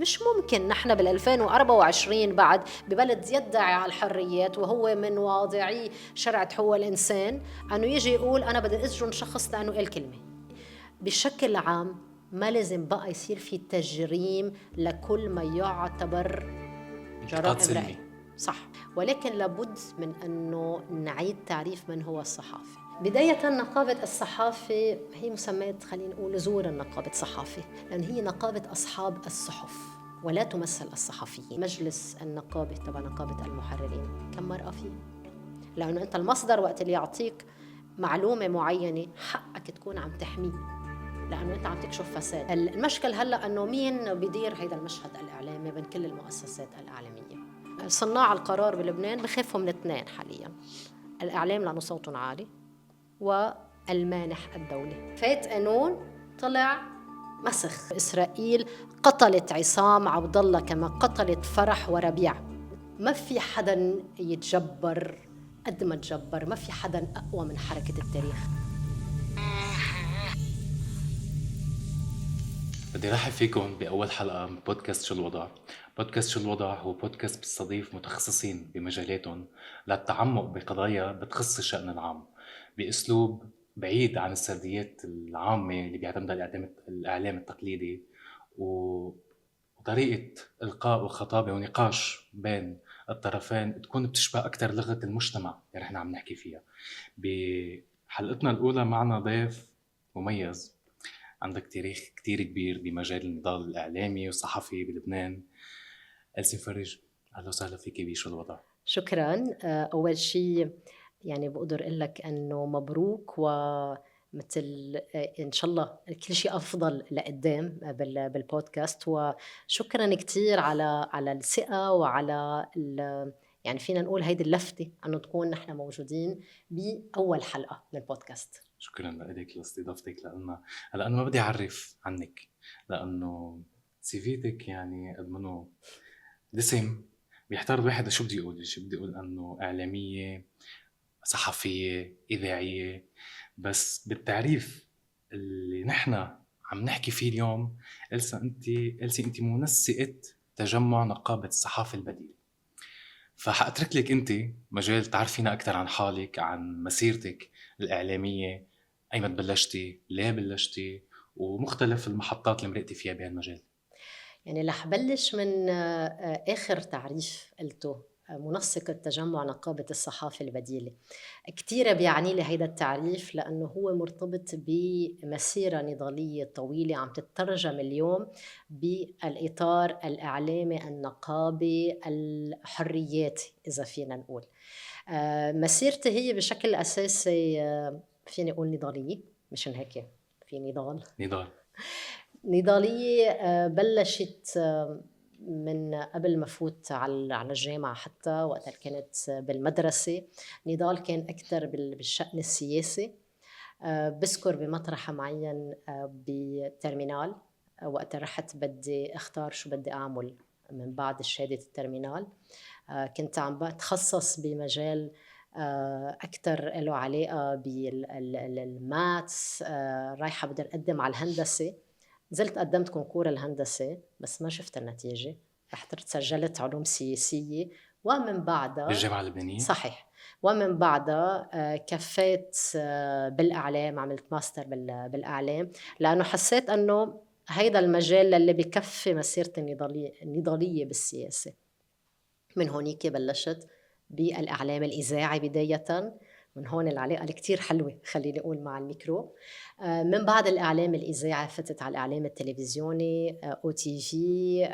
مش ممكن نحن بال2024 بعد ببلد يدعي على الحريات وهو من واضعي شرعة حقوق الإنسان أنه يجي يقول أنا بدي أسجن شخص لأنه قال كلمة. بشكل عام ما لازم بقى يصير في تجريم لكل ما يعتبر انتقاد جرائم رأي، سلمي. صح، ولكن لابد من أنه نعيد تعريف من هو الصحافي. بداية نقابة الصحافة هي مسميات خلينا نقول زور النقابة الصحافة، لأن هي نقابة أصحاب الصحف ولا تمثل الصحفيين. مجلس النقابة تبع نقابة المحررين كم مرأة فيه؟ لأنه أنت المصدر وقت اللي يعطيك معلومة معينة حقك تكون عم تحميه، لأنه أنت عم تكشف فساد. المشكل هلأ أنه مين بيدير هيدا المشهد الإعلامي بين كل المؤسسات الإعلامية؟ صناع القرار بلبنان بخافوا من اثنين حاليا، الإعلام لأنه صوتهم عالي، والمانح الدولي. فات قانون طلع مسخ. إسرائيل قتلت عصام عبد الله كما قتلت فرح وربيع. ما في حدا يتجبر قد ما تجبر، ما في حدا أقوى من حركة التاريخ. بدي رحب فيكم بأول حلقة من بودكاست شو الوضع. بودكاست شو الوضع هو بودكاست بيستضيف متخصصين بمجالاتهم للتعمق بقضايا بتخص الشأن العام بأسلوب بعيد عن السرديات العامة اللي بيعتمدها الإعلام التقليدي، وطريقة إلقاء وخطابة ونقاش بين الطرفين تكون بتشبه أكتر لغة المجتمع اللي رحنا عم نحكي فيها. بحلقتنا الأولى معنا ضيف مميز عندك تاريخ كتير كبير بمجال النضال الإعلامي والصحفي بلبنان. ألسي فرج، أهلا وسهلا فيك بشو الوضع. شكراً. أول شيء يعني بقدر أقول لك أنه مبروك، ومثل إن شاء الله كل شيء أفضل لقدام بالبودكاست، وشكراً كتير على الثقة وعلى يعني فينا نقول هيدي اللفتة أنه تكون نحن موجودين بأول حلقة من البودكاست. شكرا لك لاستضافتك لنا. هلا أنا ما بدي أعرف عنك لأنه سيفيتك يعني قد منه دسم، بيحتار الواحد شو بدي يقول. شو بدي أقول؟ أنه إعلامية، صحفية، إذاعية، بس بالتعريف اللي نحن عم نحكي فيه اليوم ألسي أنت منسقة تجمع نقابة الصحافة البديل. فحأترك لك أنت مجال تعرفينا أكثر عن حالك، عن مسيرتك الإعلامية، أيمت بلشتي، ليه بلشتي، ومختلف المحطات اللي مرقتي فيها بهالمجال. يعني رح بلش من آخر تعريف قلته، منسق تجمع نقابة الصحافة البديلة. كتير بيعني لي هيدا التعريف لأنه هو مرتبط بمسيرة نضالية طويلة عم تترجم اليوم بالإطار الإعلامي النقابي الحرياتي إذا فينا نقول. مسيرتي هي بشكل أساسي فيني أقول نضالية، مشان هيك في نضال. نضال. نضالية بلشت من قبل ما فوت على الجامعة، حتى وقتها كانت بالمدرسة. نضال كان أكتر بالشأن السياسي. بذكر بمطرح معين بالترمينال، وقتها رحت بدي اختار شو بدي أعمل من بعد شهادة الترمينال. كنت عم بتخصص بمجال أكتر له علاقة بالماتس. رايحة بدي أقدم على الهندسة، نزلت قدمت كونكور الهندسة بس ما شفت النتيجة، رحت سجلت علوم سياسية. ومن بعدها بالجامعة اللبنانية. صحيح، ومن بعدها كفيت بالإعلام، عملت ماستر بالإعلام، لأنه حسيت أنه هيدا المجال اللي بكفي مسيرتي النضالية بالسياسة. من هونيك بلشت بالإعلام الإذاعي بداية، من هون العلاقة اللي كتير حلوة خليني أقول مع الميكرو. من بعد الإعلام الإذاعي فتت على الإعلام التلفزيوني، أو تي في،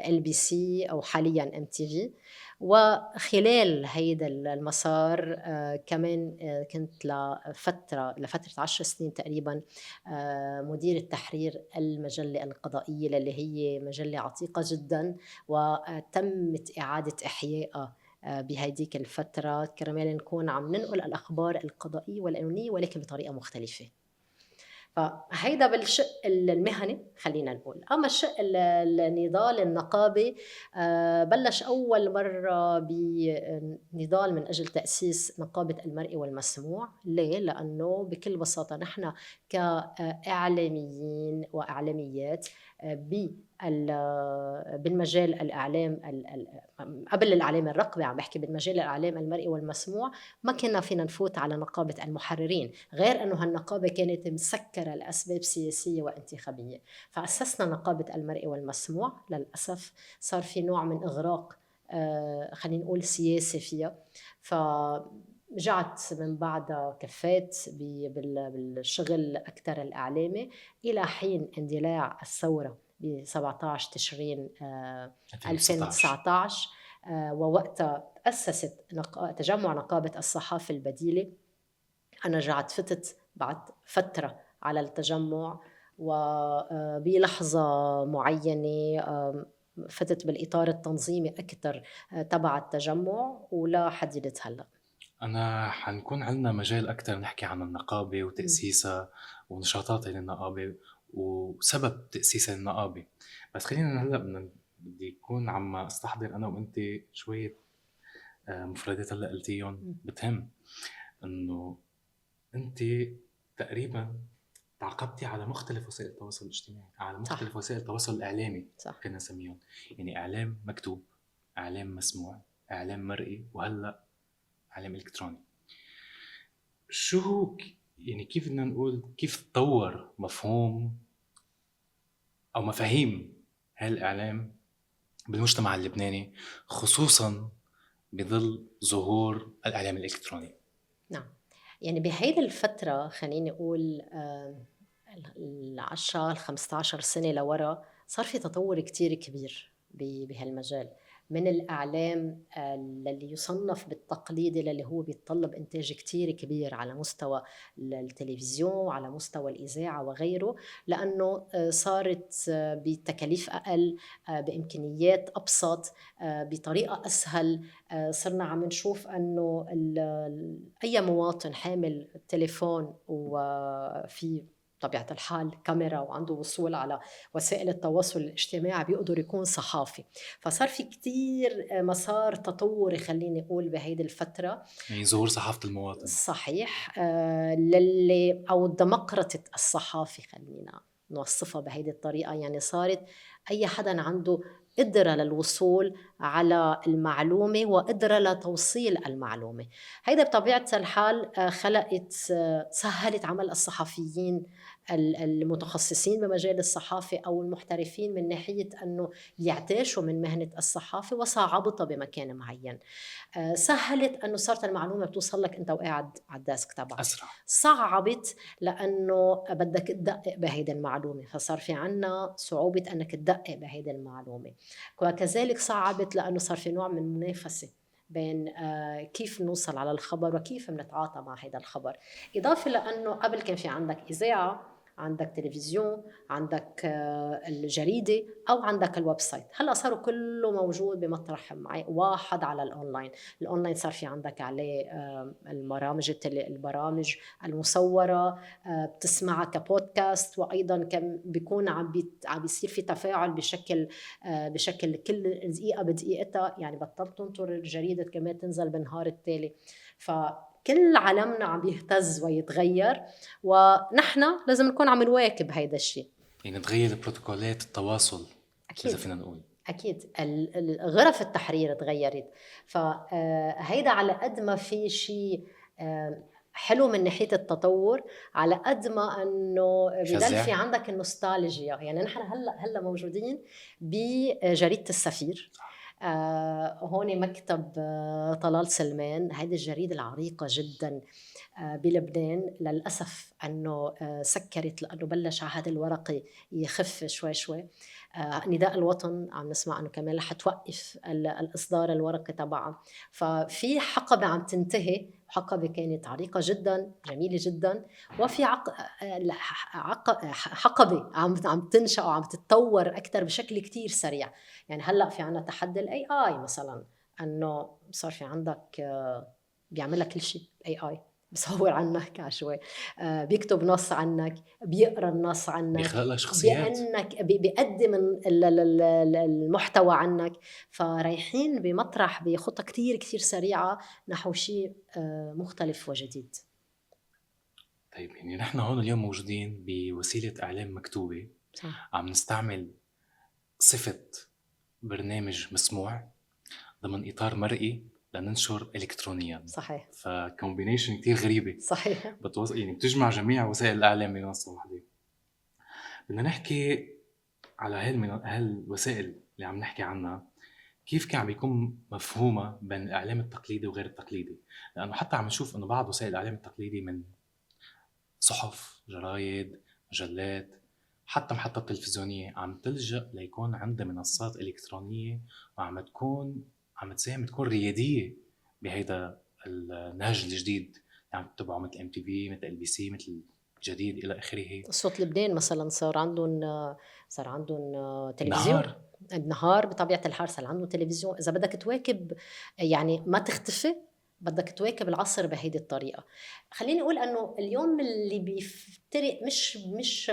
LBC، أو حالياً MTV. وخلال هيدا المسار كمان كنت لفترة 10 سنين تقريباً مدير التحرير المجلة القضائية، اللي هي مجلة عتيقة جداً وتمت إعادة إحيائها بهيديك الفترة كرمال نكون عم ننقل الأخبار القضائية والقانونية ولكن بطريقة مختلفة. فهيدا بالشق المهني خلينا نقول. أما الشق النضال النقابي بلش أول مرة بنضال من أجل تأسيس نقابة المرئي والمسموع. ليه؟ لأنه بكل بساطة نحن كإعلاميين وإعلاميات بالمجال الإعلام قبل الإعلام الرقمي، عم بحكي بالمجال الإعلام المرئي والمسموع، ما كنا فينا نفوت على نقابة المحررين، غير أنه هالنقابة كانت مسكرة لأسباب سياسية وانتخابية. فأسسنا نقابة المرئي والمسموع. للأسف صار في نوع من إغراق خلينا نقول سياسي فيها. رجعت من بعدها كفيت بالشغل أكثر الإعلامي إلى حين اندلاع الثورة ب 17 تشرين 2019. 2019. ووقتها تأسست تجمع نقابة الصحافة البديلة. أنا رجعت فتت بعد فترة على التجمع، وبلحظة معينة فتت بالإطار التنظيمي أكثر تبع التجمع، ولا حديدة هلأ. أنا حنكون عندنا مجال أكتر نحكي عن النقابة وتأسيسها ونشاطات النقابة وسبب تأسيس النقابة، بس خلينا هلأ بدي يكون عم استحضر أنا وأنت شوية مفردات هلأ قلتيهم بتهم إنه أنت تقريبا تعاقبتي على مختلف وسائل التواصل الاجتماعي، على مختلف صح. وسائل التواصل الإعلامي. صح. كنا نسميهم يعني إعلام مكتوب، إعلام مسموع، إعلام مرئي، وهلأ إعلام إلكتروني. شو هو يعني كيف بدنا نقول كيف تطور مفهوم أو مفاهيم هالإعلام بالمجتمع اللبناني، خصوصاً بظل ظهور الإعلام الإلكتروني؟ نعم، يعني بهيدي الفترة خليني أقول 10 15 سنة لورا صار في تطور كتير كبير بهالمجال، من الإعلام اللي يصنف بالتقليدي اللي هو بيتطلب إنتاج كتير كبير على مستوى التلفزيون وعلى مستوى الإذاعة وغيره، لأنه صارت بتكاليف أقل، بإمكانيات أبسط، بطريقة أسهل. صرنا عم نشوف أنه أي مواطن حامل تليفون وفي طبيعة الحال كاميرا وعنده وصول على وسائل التواصل الاجتماعي بيقدر يكون صحافي. فصار في كتير مسار تطوري خليني أقول بهيدي الفترة. يعني ظهور صحافة المواطن. صحيح. للي أو ديمقراطية الصحافة خلينا نوصفها بهيدي الطريقة. يعني صارت أي حدا عنده قدرة للوصول على المعلومة وقدرة لتوصيل المعلومة. هيدا بطبيعة الحال خلقت سهلت عمل الصحفيين المتخصصين بمجال الصحافة أو المحترفين من ناحية أنه يعتاشوا من مهنة الصحافة، وصعبتها بمكان معين. سهلت أنه صارت المعلومة بتوصل لك أنت وقاعد على الديسك تبعك. أسرع. صعبت لأنه بدك تدقق بهيدي المعلومة، فصار في عنا صعوبة أنك تدقق بهيدي المعلومة. وكذلك صعبت لأنه صار في نوع من المنافسة بين كيف نوصل على الخبر وكيف نتعاطى مع هذا الخبر. إضافة لأنه قبل كان في عندك إذاعة، عندك تلفزيون، عندك الجريدة، أو عندك الويب سايت. هلأ صاروا كله موجود بمطرح واحد على الأونلاين. الأونلاين صار في عندك عليه البرامج المصورة، بتسمعها كبودكاست، وأيضا كم بيكون عم بيصير في تفاعل بشكل كل دقيقة بدقيقتها. يعني بطلت تنطر الجريدة كمان تنزل بالنهار التالي. كل عالمنا عم يهتز ويتغير، ونحن لازم نكون عم نواكب هيدا الشيء. يعني تغير بروتوكولات التواصل. أكيد. إذا فينا نقول أكيد غرف التحرير تغيرت. فهيدا على قد ما في شيء حلو من ناحية التطور، على قد ما أنه بضل في عندك النوستالجيا. يعني نحن هلأ موجودين بجريدة السفير. هون مكتب طلال سلمان. هذه الجريدة العريقة جدا بلبنان. للأسف أنه سكرت لأنه بلش عهد الورقي يخف شوي شوي. نداء الوطن عم نسمع أنه كمان رح توقف الإصدار الورقي تبعها. ففي حقبة عم تنتهي، حقبة كانت عريقة جدا جميلة جدا، وفي حقبة عم تنشأ وعم تتطور أكثر بشكل كتير سريع. يعني هلأ في عنا تحدي ال AI مثلا، أنه صار في عندك بيعملها كل شيء AI. بصور عنك عشوائي، بيكتب نص عنك، بيقرأ النص عنك، بيخلق لك شخصيات، بيقدم المحتوى عنك. فرايحين بمطرح بخطة كتير كتير سريعة نحو شيء مختلف وجديد. طيب يعني نحن هون اليوم موجودين بوسيلة إعلام مكتوبة. صح. عم نستعمل صفة برنامج مسموع ضمن إطار مرئي لننشر إلكترونيا. صحيح فكومبينيشن كتير غريبة صحيح. يعني بتجمع جميع وسائل الإعلام بمنصة واحدة. بدنا نحكي على هالوسائل اللي عم نحكي عنها، كيف كان عم بيكون مفهومة بين الإعلام التقليدي وغير التقليدي. لأنه حتى عم نشوف أنه بعض وسائل الإعلام التقليدي من صحف، جرايد، مجلات، حتى محطة تلفزيونية عم تلجأ ليكون عندها منصات إلكترونية وعم عم تساهم تكون ريادية بهيدا النهج الجديد اللي عم تتبعه، مثل MTV، مثل LBC، مثل جديد إلى آخره. صوت لبنان مثلا صار عندهم تلفزيون نهار النهار، بطبيعة الحال صار عندهم تلفزيون. إذا بدك تواكب يعني ما تختفي، بدك تواكب العصر بهيدي الطريقة. خليني أقول أنه اليوم اللي بيفترق مش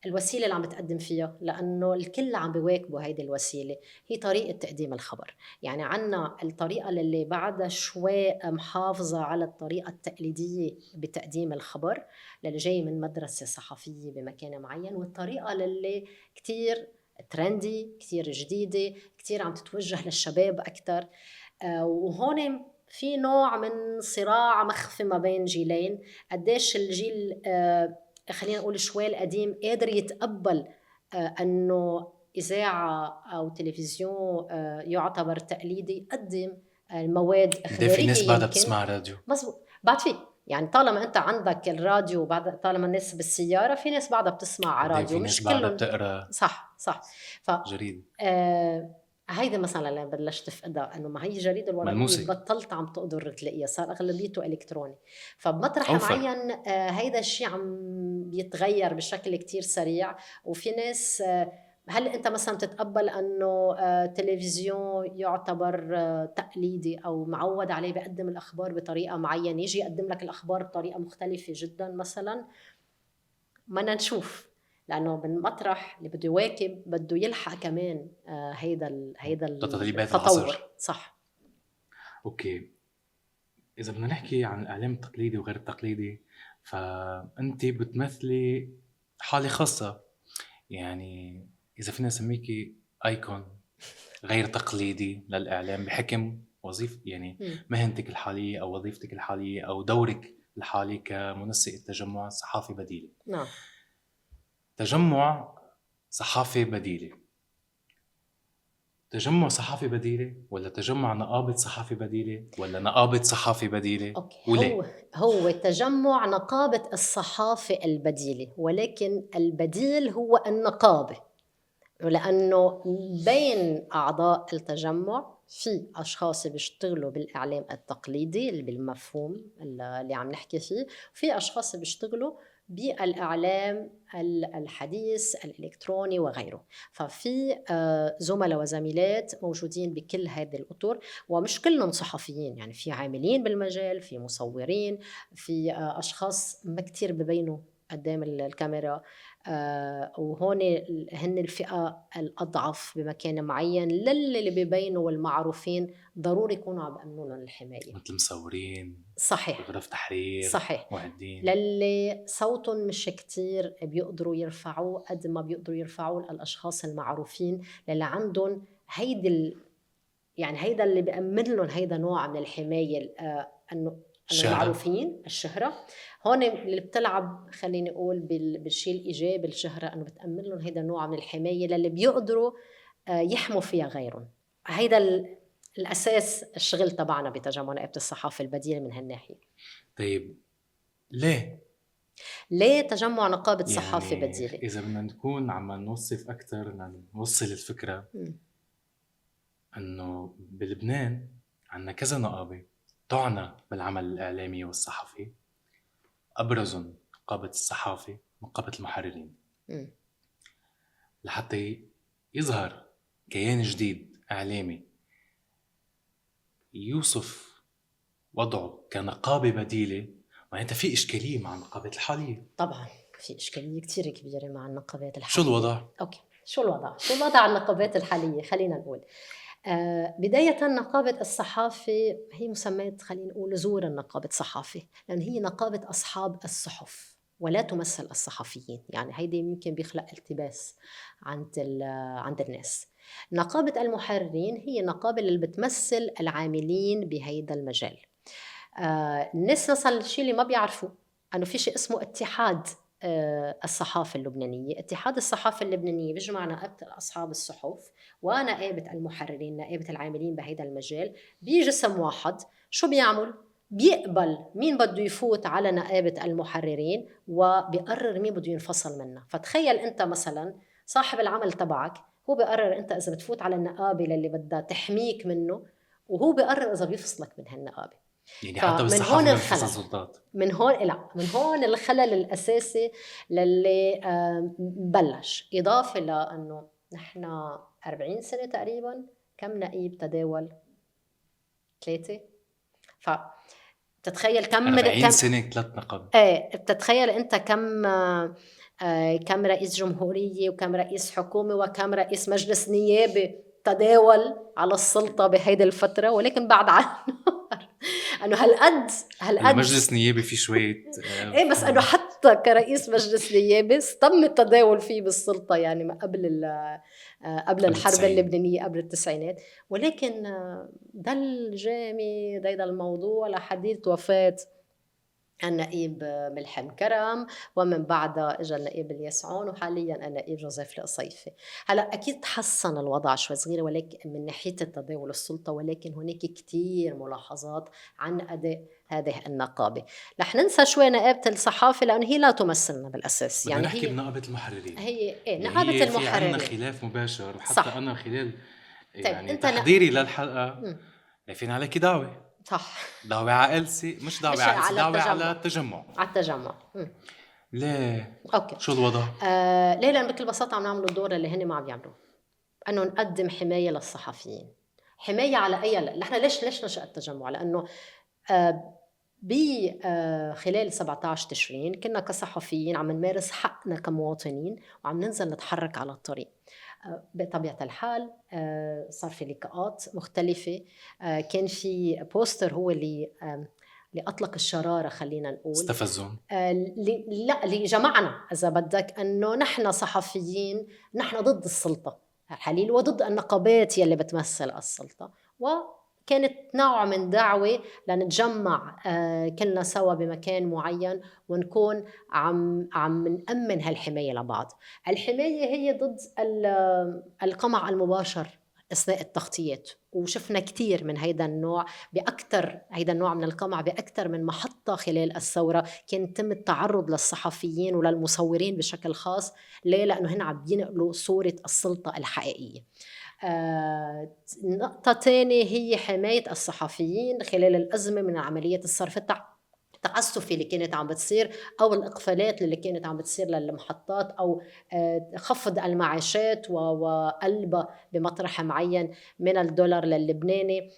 الوسيلة اللي عم تقدم فيها، لأنه الكل عم بيواكبوا هيدي الوسيلة، هي طريقة تقديم الخبر. يعني عنا الطريقة اللي بعدها شوي محافظة على الطريقة التقليدية بتقديم الخبر اللي جاي من مدرسة صحفية بمكان معين، والطريقة اللي كتير ترندي، كتير جديدة، كتير عم تتوجه للشباب أكتر. وهون في نوع من صراع مخفي ما بين جيلين. قديش الجيل خلينا نقول شوي القديم قادر يتقبل أنه إذاعة أو تلفزيون يعتبر تقليدي يقدم المواد ده في إخبارية ناس بعدها يمكن. بتسمع راديو. مزبوط، بعد في يعني طالما أنت عندك الراديو، وبعد طالما الناس بالسيارة في ناس بعدها بتسمع على ده راديو، في ناس مش بعدها كلهم. بتقرأ صح صح. ف جريد هيدا مثلا اللي بلشت افقدها، انه ما هي الجريده الورقيه ملموسة. بطلت عم تقدر تلاقيها، صار اغلبيته الكتروني. فبمطرح أوفر. معين هيدا الشيء عم بيتغير بشكل كتير سريع. وفي ناس هل انت مثلا تتقبل انه تلفزيون يعتبر تقليدي او معود عليه بيقدم الاخبار بطريقه معينه، يجي يقدم لك الاخبار بطريقه مختلفه جدا مثلا؟ بدنا نشوف، لانه من مطرح اللي بده يواكب بده يلحق كمان هيدا تطلبات التطور. العصر. صح. أوكي، إذا بدنا نحكي عن الإعلام التقليدي وغير التقليدي، فأنت بتمثلي حالة خاصة. يعني إذا فينا نسميكي أيكون غير تقليدي للإعلام بحكم وظيفة، يعني مهنتك الحالية أو وظيفتك الحالية أو دورك الحالي كمنسق التجمع الصحافي بديلة. نعم. تجمع صحافي بديلة، تجمع صحافي بديلة ولا تجمع نقابة صحافي بديلة ولا نقابة صحافي بديلة؟ أوكي. وليه؟ هو تجمع نقابة الصحافة البديلة، ولكن البديل هو النقابة، لأنه بين أعضاء التجمع في أشخاص بيشتغلوا بالإعلام التقليدي اللي بالمفهوم اللي عم نحكي فيه، وفي أشخاص بيشتغلوا بالإعلام الحديث الإلكتروني وغيره. ففي زملاء وزميلات موجودين بكل هذه الأطر، ومش كلهم صحفيين، يعني في عاملين بالمجال، في مصورين، في أشخاص ما كتير ببينوا قدام الكاميرا. وهون هن الفئة الأضعف بمكان معين، للي بيبينوا والمعروفين ضروري يكونوا عم بأمنوا لهم الحماية. مثل مصورين، صحيح غرف تحرير، صحيح. معدين. للي صوتهم مش كتير بيقدروا يرفعوه قد ما بيقدروا يرفعوه الأشخاص المعروفين، للي عندهم يعني هيدا اللي بيأمن لهم هيدا نوع من الحماية، أنه المعروفين، الشهرة. هون اللي بتلعب خليني أقول بالشيء الإيجابي الشهرة، أنه بتأمن لهم هيدا نوع من الحماية للي بيقدروا يحموا فيها غيرهم. هيدا الأساس الشغل تبعنا بتجمع نقابة الصحافة البديلة من هالناحية. طيب ليه تجمع نقابة يعني صحافة بديلة؟ إذا بدنا نكون عم نوصف أكتر نوصل الفكرة أنه بلبنان عنا كذا نقابة تعنى بالعمل الإعلامي والصحفي، أبرزهم نقابة الصحافة، نقابة المحررين. لحتى يظهر كيان جديد إعلامي يوصف وضعه كنقابة بديلة، معناتها في إشكالية مع النقابات الحالية. طبعا في إشكالية كتير كبيرة مع النقابات الحالية. شو الوضع؟ أوكي، شو الوضع على النقابات الحالية؟ خلينا نقول بداية نقابة الصحافة هي مسميت خلينا نقول زورا نقابة صحافة، لأن هي نقابة أصحاب الصحف. ولا تمثل الصحفيين. يعني هيدي يمكن بيخلق التباس عند الناس. نقابة المحررين هي النقابة اللي بتمثل العاملين بهيدا المجال. الناس مثلا الشيء اللي ما بيعرفوا أنه في شيء اسمه اتحاد الصحافة اللبنانية. اتحاد الصحافة اللبنانية بيجمع نقابة أصحاب الصحف ونقابة المحررين، نقابة العاملين بهيدا المجال، بجسم واحد. شو بيعمل؟ بيقبل مين بده يفوت على نقابة المحررين وبيقرر مين بده ينفصل منها. فتخيل أنت مثلا صاحب العمل تبعك هو بيقرر أنت إذا بتفوت على النقابة اللي بدها تحميك منه، وهو بيقرر إذا بيفصلك من هالنقابة. يعني حتى فمن بالصحافة هون بينفصل الخلل، سلطات. من هون الخلل الأساسي للي بلش. إضافة لأنه نحن 40 سنة تقريبا كم نقيب تداول؟ 3. فتتخيل كم 40 سنة 3 نقابة. بتتخيل أنت كم رئيس جمهورية وكم رئيس حكومة وكم رئيس مجلس نيابي تداول على السلطة بهيدي الفترة. ولكن بعد عنه أنه هالقد المجلس نيابي فيه شوية ايه، بس انه حتى كرئيس مجلس نيابي تم التداول فيه بالسلطه، يعني ما قبل الحرب اللبنانيه، قبل التسعينات. ولكن ضل جامد هذا الموضوع لحديث وفاه النقيب ملحم كرم، ومن بعدها اجى النقيب اليسعون، وحاليا النقيب جوزيف القصيفي. هلا اكيد تحسن الوضع شوي صغيره ولكن من ناحيه التداول السلطه، ولكن هناك كتير ملاحظات عن اداء هذه النقابه. رح ننسى شوي نقابه الصحافه لانه هي لا تمثلنا بالاساس. يعني يعني نحكي بنقابه المحررين. هي نقابه نقابه في عنا المحررين. خلاف مباشر، وحتى صح. انا خلال يعني انت تحضيري للحلقه لافين عليكي دعوه. صح. دعوه على إلسي، مش دعوه على إلسي، دعوه على التجمع. على التجمع. ليه؟ اوكي. شو الوضع؟ ليه؟ لأن بكل بساطة عم نعملوا الدور اللي هن ما عم يعملوه، أنه نقدم حماية للصحفيين. حماية على أي نحن ليش نشأ التجمع؟ لأنه خلال 17 تشرين كنا كصحفيين عم نمارس حقنا كمواطنين وعم ننزل نتحرك على الطريق. بطبيعة الحال صار في لقاءات مختلفة. كان في بوستر هو اللي أطلق الشرارة، خلينا نقول استفزون. لا، اللي جمعنا إذا بدك أنه نحن صحفيين، نحن ضد السلطة حليل وضد النقابات يلي بتمثل السلطة. وكانت نوع من دعوة لنتجمع كلنا سوا بمكان معين ونكون عم نأمن هالحماية لبعض. الحماية هي ضد القمع المباشر أثناء التغطيات، وشفنا كتير من هيدا النوع هيدا النوع من القمع بأكثر من محطة خلال الثورة. كان تم التعرض للصحفيين وللمصورين بشكل خاص. ليه؟ لأنه هن عم بينقلوا صورة السلطة الحقيقية. نقطة تانية هي حماية الصحفيين خلال الأزمة من عملية الصرف التعسفي اللي كانت عم بتصير، أو الإقفالات اللي كانت عم بتصير للمحطات، أو خفض المعاشات وقلبها بمطرح معين من الدولار للبناني.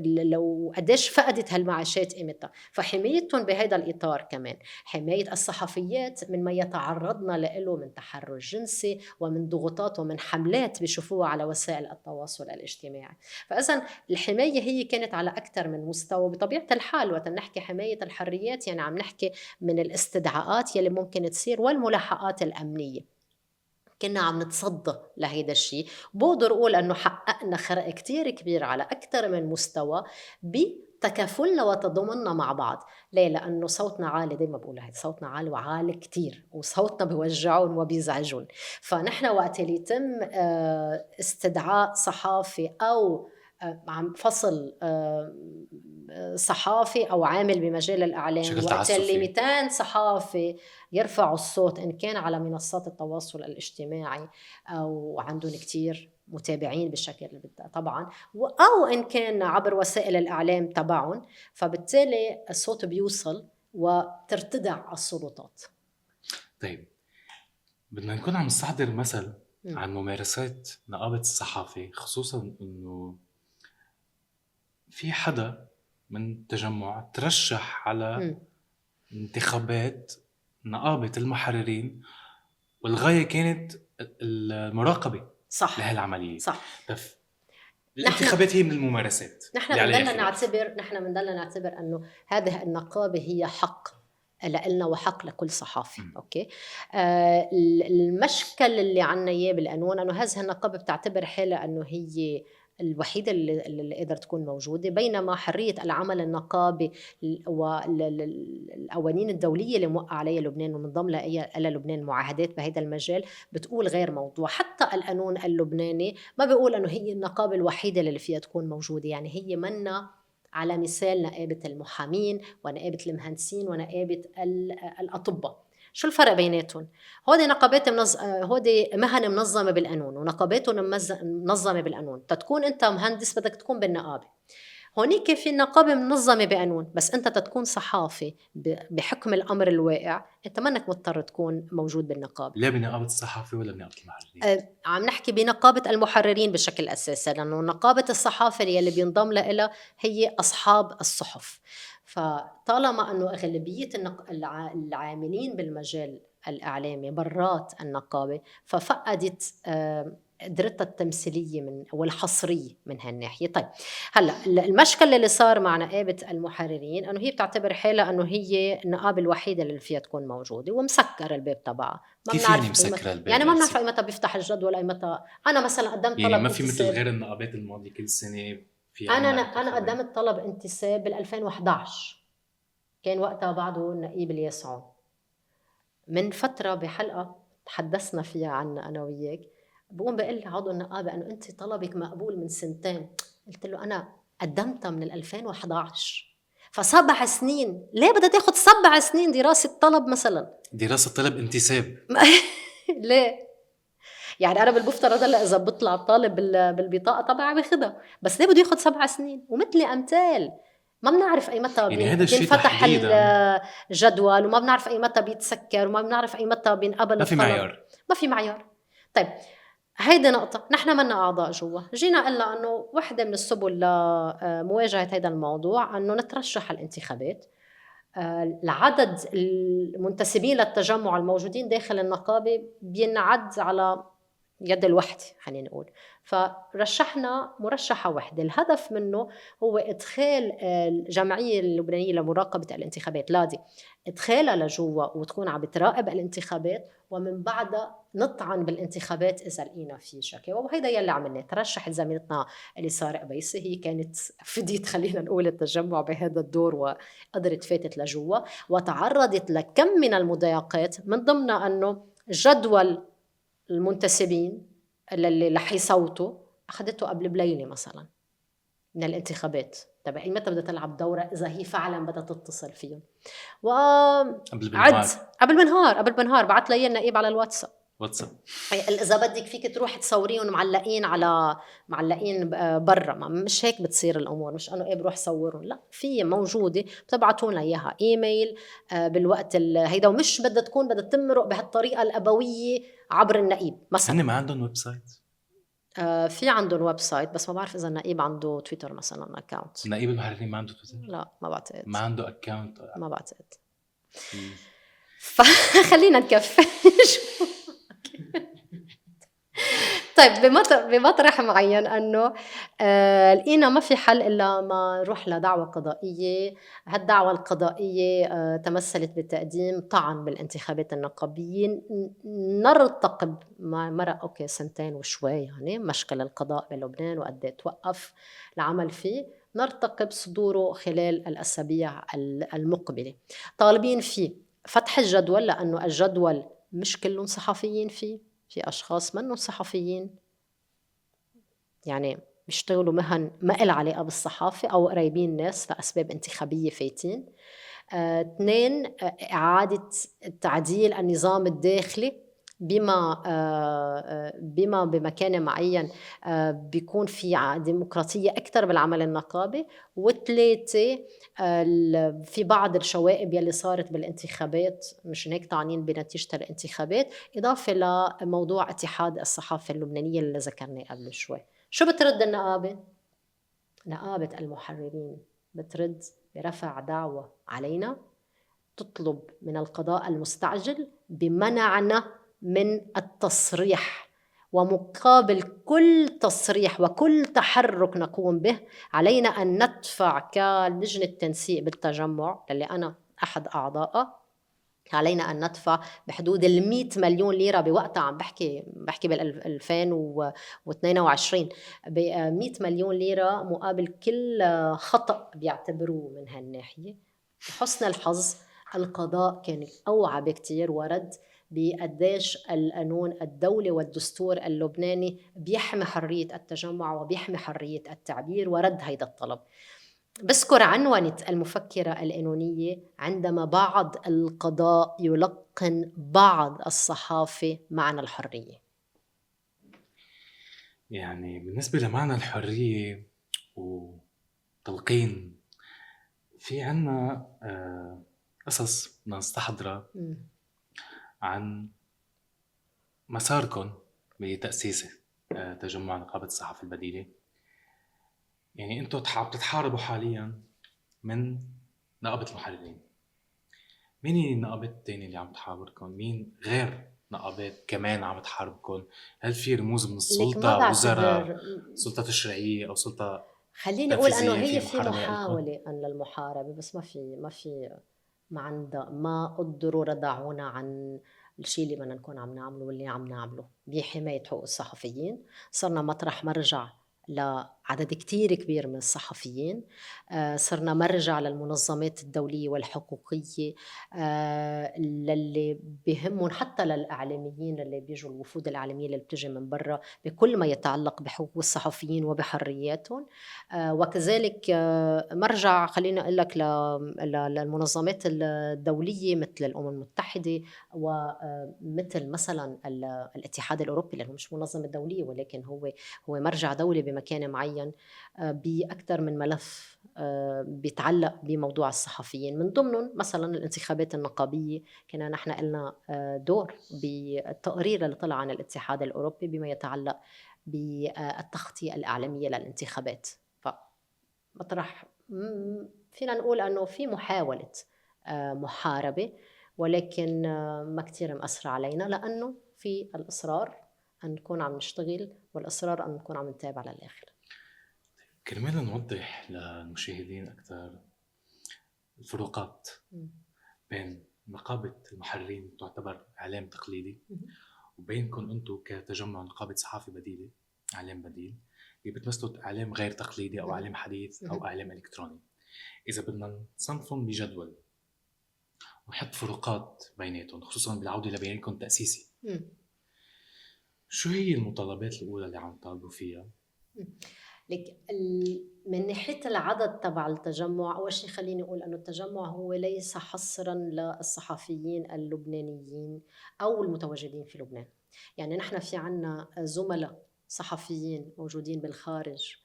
لو قديش فقدت هالمعاشات قيمتها. فحمايتهم بهذا الإطار كمان حماية الصحفيات من ما يتعرضنا له من تحرش جنسي ومن ضغوطات ومن حملات بيشوفوها على وسائل التواصل الاجتماعي. فإذن الحماية هي كانت على أكثر من مستوى. بطبيعة الحال وقت نحكي حماية الحريات يعني عم نحكي من الاستدعاءات يلي ممكن تصير والملاحقات الأمنية. كنا عم نتصدى لهيدا الشيء. بقدر أقول أنه حققنا خرق كتير كبير على أكثر من مستوى بتكافلنا وتضامننا مع بعض. ليه؟ لأنه صوتنا عالي. دايما بقول هيدا صوتنا عالي وعالي كتير، وصوتنا بيوجعون وبيزعجون. فنحن وقت اللي يتم استدعاء صحافي أو عم فصل صحافي أو عامل بمجال الإعلام، وقت اللي 200 صحافي يرفعوا الصوت إن كان على منصات التواصل الاجتماعي أو عندهم كتير متابعين بشكل طبعا، أو إن كان عبر وسائل الإعلام تبعهم، فبالتالي الصوت بيوصل وترتدع السلطات. طيب بدنا نكون عم نستحضر مثل عن ممارسات نقابة الصحافة، خصوصا إنه في حدا من تجمع ترشح على انتخابات نقابة المحررين، والغاية كانت المراقبة صح لهالعملية. صح. الانتخابات هي من الممارسات. نحن بنضلنا نعتبر أنه هذه النقابة هي حق لإلنا وحق لكل صحافي. أوكي. المشكل اللي عنا إياه بالقانون أنه هذه النقابة بتعتبر حالها أنه هي الوحيدة اللي قدرت تكون موجودة، بينما حرية العمل النقابي والقوانين الدولية اللي موقع عليها لبنان ومنضم لها لبنان معاهدات بهذا المجال بتقول غير موضوع. حتى القانون اللبناني ما بيقول أنه هي النقابة الوحيدة اللي فيها تكون موجودة، يعني هي منا على مثال نقابة المحامين ونقابة المهندسين ونقابة الأطباء. شو الفرق بيناتهم؟ هودي نقابات هودي مهن منظمة بالقانون ونقاباتهم منظمة بالقانون. تتكون أنت مهندس بدك تكون بالنقابة. هونيك في النقابة منظمة بقانون، بس أنت تتكون صحافي بحكم الأمر الواقع أنت منك مضطر تكون موجود بالنقابة. لا بنقابة الصحافة ولا بنقابة المحررين؟ عم نحكي بنقابة المحررين بشكل أساسي، لأنه نقابة الصحافة اللي بينضم لها هي أصحاب الصحف. فطالما أنه أغلبية العاملين بالمجال الإعلامي برات النقابة، ففقدت قدرتها التمثيلية والحصرية من هالناحية. طيب هلا المشكلة اللي صار مع نقابة المحررين أنه هي بتعتبر حالها أنه هي النقابة الوحيدة اللي فيها تكون موجودة ومسكر الباب تبعها. كيف يعني مسكر الباب؟ يعني ما بنعرف أي متى بيفتح الجدول، أي متى. أنا مثلا قدمت يعني طلب ما في مثل انتساب. غير النقابات الماضية كل سنة في أنا قدمت طلب انتساب بال2011، كان وقتها بعده النقيب الياسعون. من فترة بحلقة تحدثنا فيها عن أنا وياك، بقوم بقول لي عضو النقابة أنه أنت طلبك مقبول من 2 سنين. قلت له أنا قدمتها من 2011، ف7 سنين. ليه بدها تاخد 7 سنين دراسة طلب مثلا؟ دراسة طلب انتساب؟ ليه؟ يعني أنا بالمفترض هلا إذا بطلع طالب بالبطاقة طبعا باخدها، بس ليه بده ياخد 7 سنين؟ ومثلي أمثال ما بنعرف أي متى يعني هذا الشيء بينفتح تحديدا الجدول، وما بنعرف أي متى بيتسكر، وما بنعرف أي متى بينقبل ما في الطلب. معيار. ما في معيار. طيب هيدا نقطة. نحن منا أعضاء جوا، جينا قلنا أنه واحدة من السبل لمواجهة هيدا الموضوع أنه نترشح الانتخابات. العدد المنتسبين للتجمع الموجودين داخل النقابة بينعد على يد الوحدة خلينا نقول. فرشحنا مرشحة وحدة، الهدف منه هو إدخال الجمعية اللبنانية لمراقبة الانتخابات لادي، إدخالها لجوا وتكون عم بتراقب الانتخابات، ومن بعدها نطعن بالانتخابات إذا لقينا في شكاوى. وهيدا يلي عملناه. ترشحت زميلتنا اليسار قبيسي، هي كانت فديت خلينا نقول التجمع بهذا الدور وقدرت فاتت لجوا وتعرضت لكم من المضايقات، من ضمنها أنه جدول المنتسبين اللي رح يصوتوا أخذته قبل بليلة مثلا من الانتخابات. طيب أي متى بدها تلعب دورة إذا هي فعلا بدها تتصل فيهم؟ قبل بنهار بعت لي النقيب على الواتساب. إذا بدك فيك تروح تصوريهم معلقين برا. مش هيك بتصير الأمور، مش أنه بروح صورهم، لا، في موجودة بتبعتون لها إياها إيميل بالوقت هيدا. ومش بدها تكون بدها تمرق بهالطريقة الأبوية عبر النقيب مثلا. هن ما عندهم ويب سايت؟ في عندهم ويب سايت، بس ما بعرف إذا النقيب عنده تويتر مثلا أكاونت. النقيب المحررين ما عنده تويتر؟ لا ما بعتقد. ما عنده أكاونت؟ ما بعتقد. فخلينا نكفي. طيب بمطرح معين أنه لقينا ما في حل إلا ما نروح لدعوة قضائية. هالدعوة القضائية تمثلت بتقديم طعن بالانتخابات النقابية. نرتقب مرق 2 وشوي يعني مشكل القضاء بلبنان وقد توقف العمل فيه، نرتقب صدوره خلال الأسابيع المقبلة. طالبين فيه فتح الجدول، لأنه الجدول مش كلهم صحفيين فيه، في أشخاص منهم صحفيين يعني بيشتغلوا مهن ما إلها علاقة بالصحافة أو قريبين ناس لأسباب انتخابية فايتين. 2 إعادة تعديل النظام الداخلي بما بمكان معين بيكون في ديمقراطية أكثر بالعمل النقابي. و3 في بعض الشوائب يلي صارت بالانتخابات، مش هيك طعنين بنتيجة الانتخابات، إضافة لموضوع اتحاد الصحافة اللبنانية اللي ذكرناه قبل شوي. شو بترد النقابة؟ نقابة المحررين بترد برفع دعوة علينا تطلب من القضاء المستعجل بمنعنا من التصريح، ومقابل كل تصريح وكل تحرك نقوم به علينا أن ندفع كلجنة تنسيق بالتجمع اللي أنا أحد أعضائها علينا أن ندفع بحدود 100 مليون ليرة بوقتها. عم بحكي بال 2022 ب 100 مليون ليرة مقابل كل خطأ بيعتبروه من هالناحية. لحسن الحظ القضاء كان أوعى بكتير ورد بقديش القانون الدولي والدستور اللبناني بيحمي حرية التجمع وبيحمي حرية التعبير، ورد هيدا الطلب. بذكر عنونة المفكرة القانونية عندما بعض القضاء يلقن بعض الصحافة معنى الحرية. يعني بالنسبة لمعنى الحرية وتلقين، في عنا قصص بدنا نستحضرها عن مساركم بتأسيس تجمع نقابة الصحافة البديلة. يعني انتوا بتتحاربوا حاليا من نقابة المحررين. مين هي النقابة التانية اللي عم تحاربكم؟ مين غير نقابات كمان عم تحاربكم؟ هل في رموز من لك ما السلطة، وزراء، بعتبر، سلطة تشريعية أو سلطة خليني أقول أنه تنفيذية هي في في محاربة لكم؟ محاولة أن للمحاربة، بس ما قدروا ردعونا عن الشيء اللي بدنا نكون عم نعمله واللي عم نعمله بحماية حقوق الصحفيين. صرنا مطرح مرجع لعدد كتير كبير من الصحفيين. صرنا مرجع للمنظمات الدولية والحقوقية للي بيهمهم، حتى للإعلاميين اللي بيجوا، الوفود الإعلامية اللي بتجي من برا، بكل ما يتعلق بحقوق الصحفيين وبحرياتهم. وكذلك مرجع، خلينا أقول لك، للمنظمات الدولية مثل الأمم المتحدة ومثل مثلا الاتحاد الأوروبي، لأنه مش منظمة دولية ولكن هو مرجع دولي بمكان معين بأكثر من ملف بيتعلق بموضوع الصحفيين. من ضمنهم مثلا الانتخابات النقابية، كنا نحن لنا دور بالتقرير اللي طلع عن الاتحاد الأوروبي بما يتعلق بالتغطية الإعلامية للانتخابات. فمطرح فينا نقول أنه في محاولة محاربة، ولكن ما كتير مأثرة علينا، لأنه في الإصرار أن نكون عم نشتغل والإصرار أن نكون عم نتابع للآخر. كرمال نوضح للمشاهدين أكثر الفروقات بين نقابة المحررين تعتبر إعلام تقليدي وبينكم أنتم كتجمع نقابة صحافة بديلة، إعلام بديل، اللي بتمثلوا إعلام غير تقليدي أو إعلام حديث أو إعلام إلكتروني. إذا بدنا نصنفهم بجدول ونحط فروقات بيناتهم، خصوصا بالعودة لبيانكم التأسيسي، شو هي المطالبات الأولى اللي عم تطالبوا فيها؟ لك من ناحية العدد تبع التجمع، أول شيء خليني أقول أنه التجمع هو ليس حصرا للصحفيين اللبنانيين أو المتواجدين في لبنان. يعني نحن في عنا زملاء صحفيين موجودين بالخارج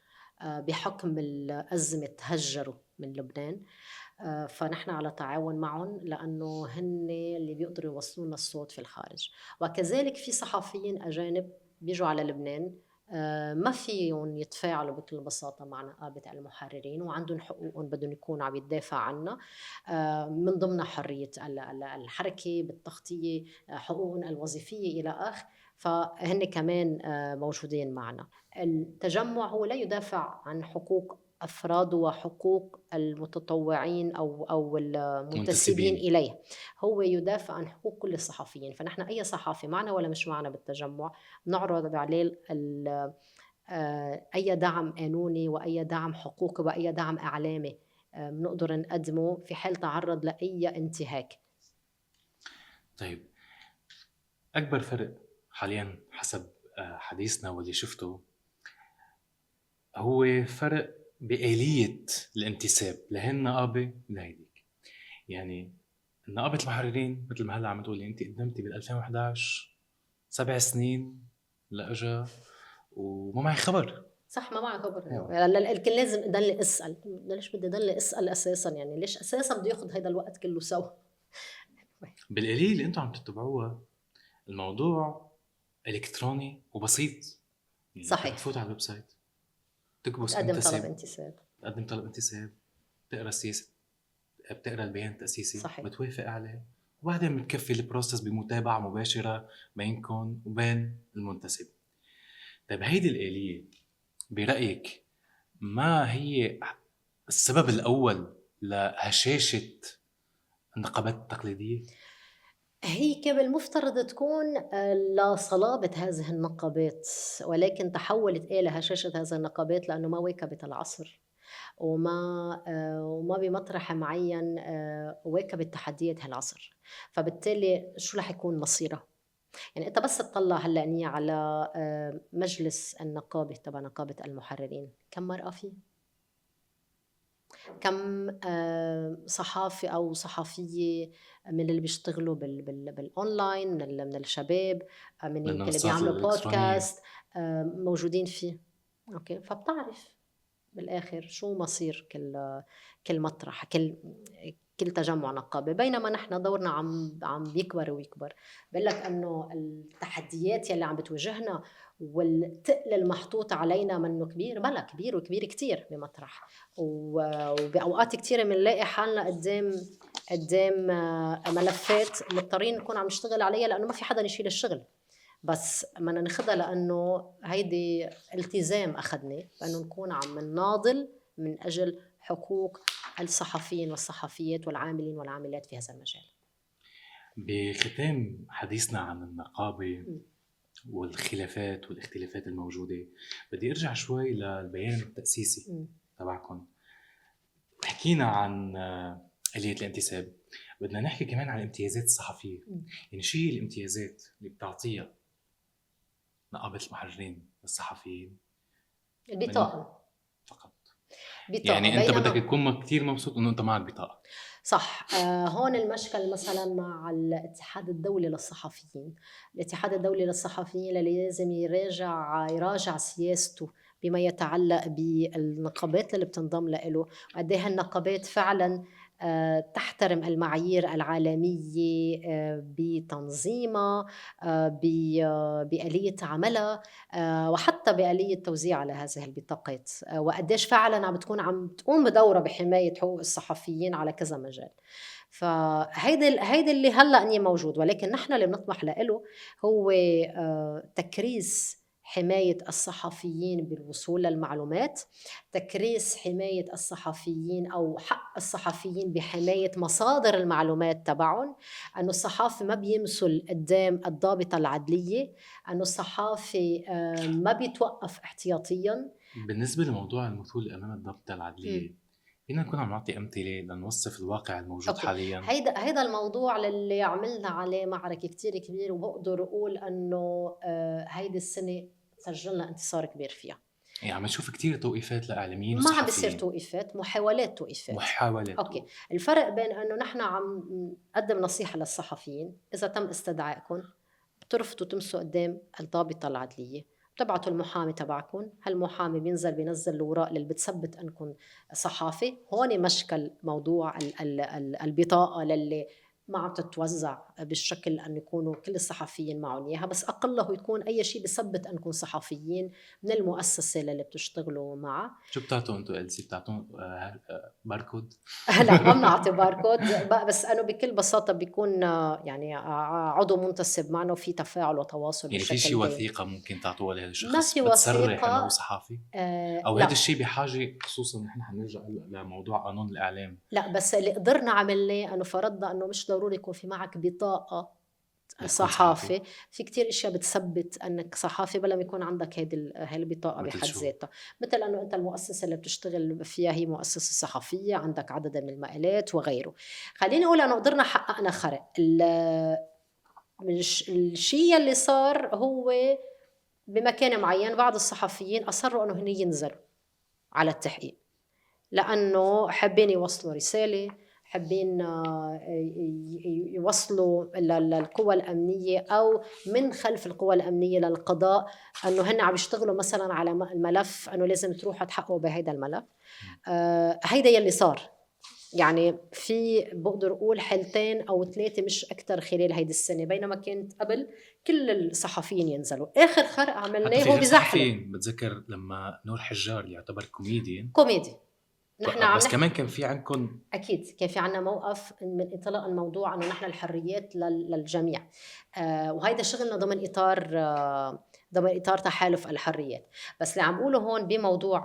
بحكم الأزمة تهجروا من لبنان، فنحن على تعاون معهم لأنه هن اللي بيقدروا يوصلوا لنا الصوت في الخارج. وكذلك في صحفيين أجانب بيجوا على لبنان ما فيهم يتفاعلوا بكل بساطة مع نقابة المحررين، وعندهم حقوقهم بدهم يكونوا عم يتدافع عنها، من ضمن حرية الحركة بالتغطية، حقوقهم الوظيفية إلى آخر. فهن كمان موجودين معنا. التجمع هو لا يدافع عن حقوق أفراد وحقوق المتطوعين أو المنتسبين إليه، هو يدافع عن حقوق كل الصحفيين. فنحن أي صحافي معنا ولا مش معنا بالتجمع نعرض عليه أي دعم قانوني وأي دعم حقوقي وأي دعم إعلامي بنقدر نقدمه في حال تعرض لأي انتهاك. طيب، أكبر فرق حاليا حسب حديثنا واللي شفته هو فرق بآلية الانتساب لهالنقابة ولهيديك. يعني نقابة المحررين مثل ما هلا عم تقولي انت قدمتي بال 2011 7 سنين لأجا وما معي خبر. صح، ما معي خبر. الكل لازم يضل اسال، ليش بدي ضل اسال اساسا؟ يعني ليش اساسا بده ياخذ هذا الوقت كله سوا؟ بالآلية اللي انتم عم تتبعوها الموضوع الكتروني وبسيط. يعني صحيح. بتفوت على الويب سايت، تكبس تقدم انتساب، طلب انتساب، تقدم طلب انتساب، بتقرا السياسة، بتقرا البيان التأسيسي، صحيح. بتوافق عليه، وبعدين بتكفي البروسس بمتابعة مباشرة بينكم وبين المنتسب. طيب هيدي الآلية برأيك ما هي السبب الأول لهشاشة النقابات التقليدية؟ هيك بالمفترض تكون لصلابة هذه النقابات، ولكن تحولت لهشاشة هذه النقابات لأنه ما واكبت العصر، وما بمطرح معين واكبت تحديات هالعصر. فبالتالي شو رح يكون مصيرها؟ يعني أنت بس تطلع هلا نية على مجلس النقابة تبع نقابة المحررين، كم مرأة فيه؟ كم صحافي أو صحفية من اللي بيشتغلوا بالأونلاين من الشباب، من يمكن اللي بالمنصات بيعملوا الإلكترونية. بودكاست موجودين فيه. أوكي، فبتعرف بالآخر شو مصير كل مطرح، كل تجمع نقابي. بينما نحن دورنا عم بيكبر ويكبر. بقول لك انه التحديات يلي عم بتواجهنا والتقل المحطوط علينا منه كبير، بلا كبير وكبير كتير بمطرح، وبأوقات كتيرة بنلاقي حالنا قدام ملفات مضطرين نكون عم نشتغل عليها لأنه ما في حدا يشيل الشغل. بس بدنا ناخدها لأنه هيدي التزام أخدناه بأنه نكون عم نناضل من أجل حقوق الصحفيين والصحفيات والعاملين والعاملات في هذا المجال. بختام حديثنا عن النقابة والخلافات والاختلافات الموجودة، بدي أرجع شوي للبيان التأسيسي تبعكم. حكينا عن آلية الانتساب، بدنا نحكي كمان عن امتيازات الصحفية. يعني شو هي الامتيازات اللي بتعطيها نقابة المحررين للصحفيين؟ البطاقة فقط. بطاقة، يعني أنت بدك بينما تكون كتير مبسوط إنه أنت معك بطاقة. صح. هون المشكل مثلا مع الاتحاد الدولي للصحفيين. الاتحاد الدولي للصحفيين اللي لازم يراجع سياسته بما يتعلق بالنقابات اللي بتنضم له، وقد ايه النقابات فعلا تحترم المعايير العالمية بتنظيمها، بآلية عملها، وحتى بآلية توزيع على هذه البطاقات، وقديش فعلا عم بتكون عم تقوم بدورها بحماية حقوق الصحفيين على كذا مجال. فهيدا اللي هلأ أني موجود، ولكن نحن اللي بنطمح له هو تكريس حماية الصحفيين بالوصول للمعلومات، تكريس حماية الصحفيين أو حق الصحفيين بحماية مصادر المعلومات تبعهم، أنه الصحافي ما بيمثل قدام الضابطة العدلية، أنه الصحافي ما بيتوقف احتياطياً. بالنسبة لموضوع المثول أمام الضابطة العدلية، فينا نكون عم نعطي أمثلة لنوصف الواقع الموجود أوكي، حالياً؟ هيدا الموضوع اللي عملنا عليه معركة كتير كبير، وبقدر أقول أنه هيدي السنة سجلنا انتصار كبير فيها. يعني عم نشوف كتير توقيفات لإعلاميين ما عم بيصير وصحفيين. توقيفات، محاولات توقيفات. محاولات. أوكي، الفرق بين أنه نحن عم نقدم نصيحة للصحفيين، إذا تم استدعائكم بترفضوا تمسوا قدام الضابطة العدلية، بتبعتوا المحامي تبعكم، هالمحامي بينزل الأوراق اللي بتثبت أنكم صحافي. هون مشكل موضوع البطاقة للي ما عم تتوزع بالشكل أن يكونوا كل الصحفيين معهم إياها، بس أقله يكون أي شيء بثبت أنكم صحفيين من المؤسسة اللي بتشتغلوا معها. شو بتعطوا انتو إلسي؟ بتعطون باركود؟ لا، ما بنعطي باركود، بس انه بكل بساطه بيكون يعني عضو منتسب معنا وفي تفاعل وتواصل يعني في شي بشكل دائم. وثيقة ممكن تعطوها لهذا ما الشخص في بتصرح انه هو وثيقه. صحافي؟ او هذا لا الشيء بحاجة، خصوصا نحن حنرجع لموضوع قانون الإعلام. لا، بس اللي قدرنا عملناه انه فرضنا انه مش ضروري يكون في معك بطاقه لتكون صحافي. صحافي. في كتير اشياء بتثبت انك صحافي بلا ما يكون عندك هاي البطاقه مثل بحد شو؟ ذاتها. مثل انه انت المؤسسه اللي بتشتغل فيها هي مؤسسه صحفيه، عندك عدد من المقالات وغيره. خليني اقول انه قدرنا حققنا خرق. الشيء اللي صار هو بمكان معين بعض الصحفيين أصروا أنه هن ينزلوا على التحقيق لأنه حابين يوصلوا رسالة، حابين يوصلوا للقوى الأمنية أو من خلف القوى الأمنية للقضاء أنه هن عم يشتغلوا مثلا على الملف، أنه لازم تروحوا تحققوا بهذا الملف. هيدا يلي صار. يعني في بقدر أقول حالتين أو 3 مش أكتر خلال هيدي السنة، بينما كانت قبل كل الصحفيين ينزلوا. آخر خرق حتى عملناه في هو غير بزحلق صحفيين، بتذكر لما نور حجار اللي يعتبر كوميديان كوميدي. نحن توقف، عم بس نحكي كمان كان في عندكم. أكيد كان في عنا موقف من إطلاق الموضوع أنه نحن الحريات للجميع. وهيدا شغلنا ضمن إطار تحالف الحريات. بس اللي عم بقوله هون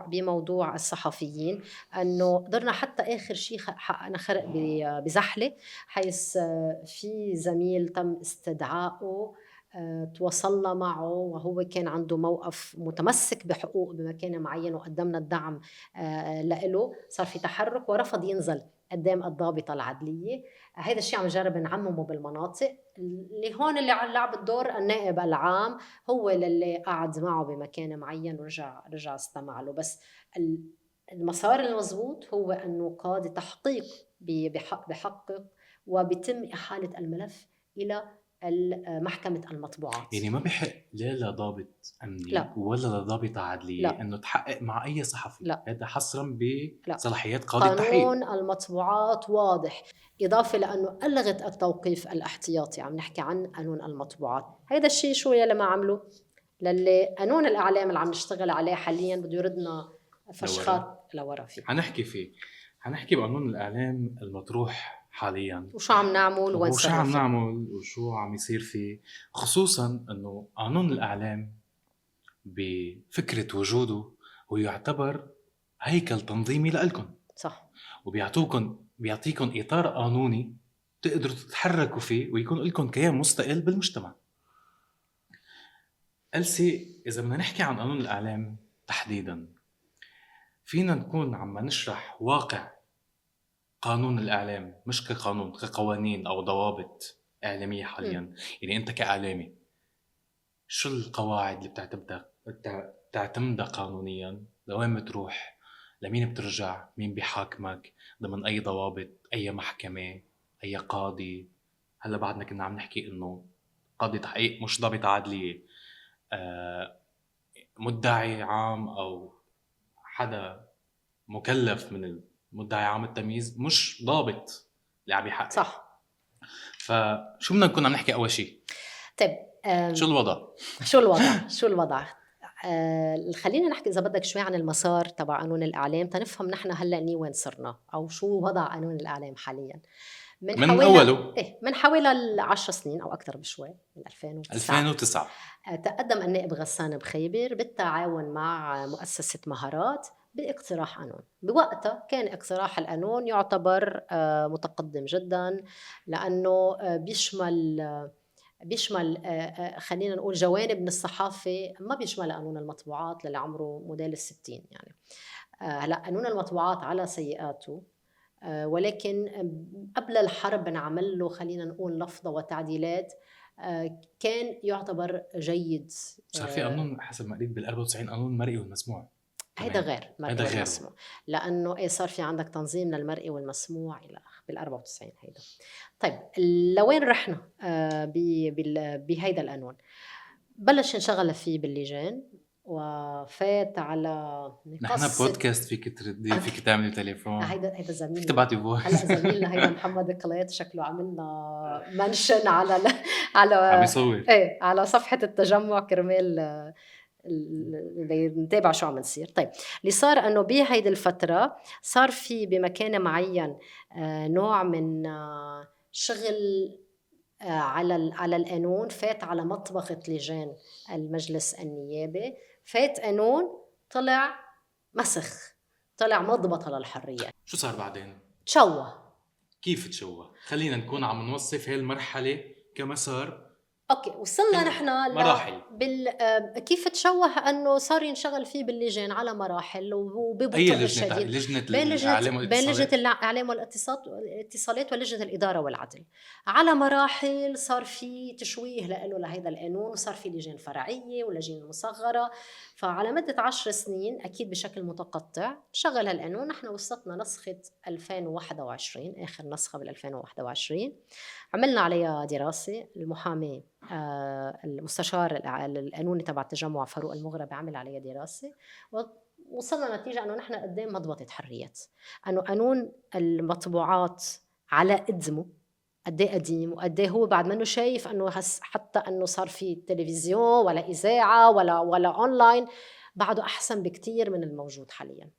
بموضوع الصحفيين أنه قدرنا حتى آخر شيء حققنا خرق بزحلة، حيث في زميل تم استدعائه، تواصلنا معه وهو كان عنده موقف متمسك بحقوق بمكان معين وقدمنا الدعم له. صار في تحرك ورفض ينزل قدام الضابطة العدلية. هذا الشيء عم نجرب نعممه بالمناطق اللي هون اللي لعب الدور النائب العام، هو اللي قعد معه بمكان معين ورجع استمع له. بس المسار المضبوط هو أنه قاضي تحقيق بحقق وبيتم إحالة الملف إلى محكمة المطبوعات. يعني ما بحق لا لضابط أمني لا. ولا لضابطة عدلية لا. أنه تحقق مع أي صحفي. لا. هذا حصرا لا. بصلاحيات قاضي التحقيق. قانون المطبوعات واضح، إضافة لأنه ألغت التوقيف الاحتياطي. عم نحكي عن قانون المطبوعات. هيدا الشيء شو يلي ما عملوا للي قانون الإعلام اللي عم نشتغل عليه حاليا بده يردنا فشخات لورا فيه. حنحكي بقانون الإعلام المطروح حاليا وشو عم نعمل وشو عم نعمل وشو عم يصير فيه، خصوصا أنه قانون الإعلام بفكرة وجوده هو يعتبر هيكل تنظيمي لألكم. صح. بيعطيكم إطار قانوني تقدروا تتحركوا فيه ويكون لكم كيان مستقل بالمجتمع. ألسي إذا بدنا نحكي عن قانون الإعلام تحديدا، فينا نكون عم نشرح واقع قانون الإعلام مش كقانون، كقوانين أو ضوابط إعلامية حاليا. يعني أنت كإعلامي شو القواعد اللي بتعتمدها قانونيا؟ لوين بتروح؟ لمين بترجع؟ مين بيحاكمك؟ ضمن أي ضوابط؟ أي محكمة؟ أي قاضي؟ هلا بعدنا كنا عم نحكي إنه قاضي تحقيق مش ضابطة عدلية، مدعي عام أو حدا مكلف من المدعي عام التمييز مش ضابط اللي عم يحقق. صح. فشو بدنا نكون عم نحكي أول شيء؟ طيب شو الوضع؟ شو الوضع خلينا نحكي إذا بدك شوي عن المسار تبع قانون الإعلام تنفهم نحن هلأ وين صرنا أو شو وضع قانون الإعلام حاليا. من أوله من حوالي 10 سنين أو أكثر بشوي، من 2009 تقدم النائب غسان بخيبر بالتعاون مع مؤسسة مهارات باقتراح قانون. بوقتها كان اقتراح القانون يعتبر متقدم جدا، لأنه بيشمل خلينا نقول جوانب من الصحافة ما بيشمل قانون المطبوعات للي عمره موديل 60. يعني هلا قانون المطبوعات على سيئاته، ولكن قبل الحرب نعمل له خلينا نقول لفظة وتعديلات، كان يعتبر جيد. صار في قانون حسب ما قريت بال94 قانون المرئي والمسموع. هيدا غير مرئي والمسموع، لأنه صار في عندك تنظيم للمرئي والمسموع إلى بال94 هيدا. طيب لوين رحنا بهيدا القانون؟ بلش نشغل فيه باللجان وفات على نحن بودكاست فيك تردي فيك تعملي تليفون. هيدا زميلنا فيك تبعتي فويس. هلا زميلنا هيدا محمد قليط شكله عملنا منشن على عم يصور على صفحة التجمع كرمال نتابع شو عم نصير. طيب اللي صار انه بهيدي الفترة صار في بمكان معين نوع من شغل على القانون، فات على مطبخة لجان المجلس النيابي، فات قانون طلع مسخ، طلع مضبطة للحرية. شو صار بعدين؟ تشوه. كيف تشوه؟ خلينا نكون عم نوصف هاي المرحلة كمسار. اوكي وصلنا نحن مراحل. كيف تشوه انه صار ينشغل فيه باللجان على مراحل وببطء شديد. لجنة الاعلام والاتصالات، بين لجنة الاعلام والاتصالات ولجنة الاداره والعدل، على مراحل صار في تشويه له لهذا القانون، وصار في لجان فرعيه ولجان مصغره. فعلى مده 10 سنين اكيد بشكل متقطع شغل هالقانون. نحن وصلتنا نسخه 2021، اخر نسخه بال 2021 عملنا عليها دراسه. المحامي المستشار القانوني تبع التجمع فاروق المغربي عمل عليها دراسة، ووصلنا نتيجة أنه نحن قدام مضبطة حريات، أنه قانون المطبوعات على قدمه قديه قديم وقديه هو بعد منه شايف أنه حتى أنه صار في تلفزيون ولا إذاعة ولا أونلاين بعده أحسن بكتير من الموجود حاليا.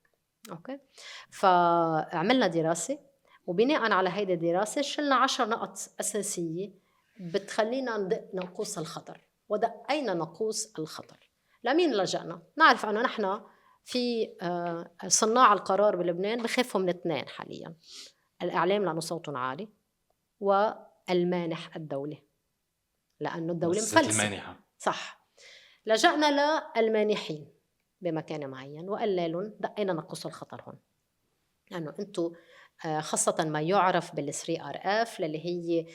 أوكي، فعملنا دراسة، وبناء على هيدا الدراسة شلنا 10 نقط أساسية بتخلينا ندق ناقوس الخطر. ودقينا ناقوس الخطر. لمين لجأنا؟ نعرف أنه نحن في صناع القرار بلبنان بخافوا من 2 حالياً، الإعلام لأنه صوتهم عالي، والمانح الدولي لأنه الدولة مؤسسات مفلسة. المانحة. صح. لجأنا للمانحين بمكان معين وقلنا لهم دقينا ناقوس الخطر هون، لأنه أنتم خاصة ما يعرف بال3RF اللي هي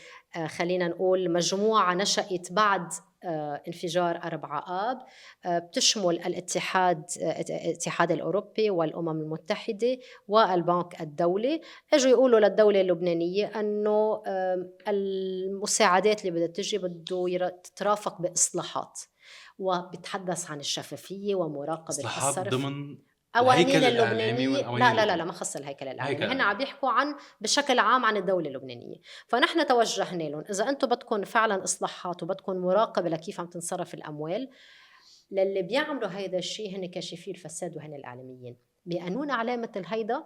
خلينا نقول مجموعة نشأت بعد انفجار 4 آب، بتشمل الاتحاد الأوروبي والأمم المتحدة والبنك الدولي. اجوا يقولوا للدولة اللبنانية أنه المساعدات اللي بدها تجي بده تترافق بإصلاحات، وبتحدث عن الشفافية ومراقبة إصلاحات الصرف. ضمن قوانين الهيكل الإعلامي اللبنانية والقوانين لا اللبنانية. ما خص الهيكل الإعلامي، الهيكل هن الإعلامي. عم بيحكوا عن بشكل عام عن الدولة اللبنانية. فنحن توجهنا لهم إذا أنتم بدكم فعلا إصلاحات وبدكم مراقبة لكيف عم تنصرف الأموال، للي بيعملوا هيدا الشيء هن كاشفي الفساد وهن الإعلاميين. بقانون إعلام مثل هيدا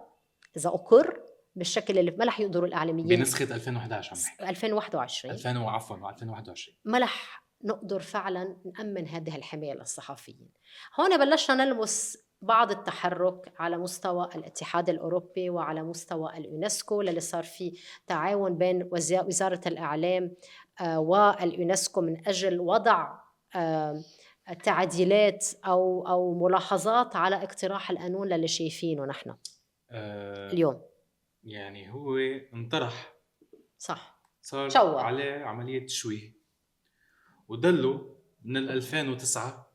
إذا أقر بالشكل اللي ما رح يقدروا الإعلاميين بنسخة 2011 عم نحكي 2021 2021 ما رح نقدر فعلا نأمن هذه الحماية للصحفيين. هون بلشنا نلمس بعض التحرك على مستوى الاتحاد الأوروبي وعلى مستوى اليونسكو، اللي صار في تعاون بين وزارة الإعلام واليونسكو من أجل وضع تعديلات أو ملاحظات على اقتراح القانون اللي شايفينه نحن اليوم. يعني هو انطرح، صح، صار شوه عليه عملية تشويه، ودلوا من 2009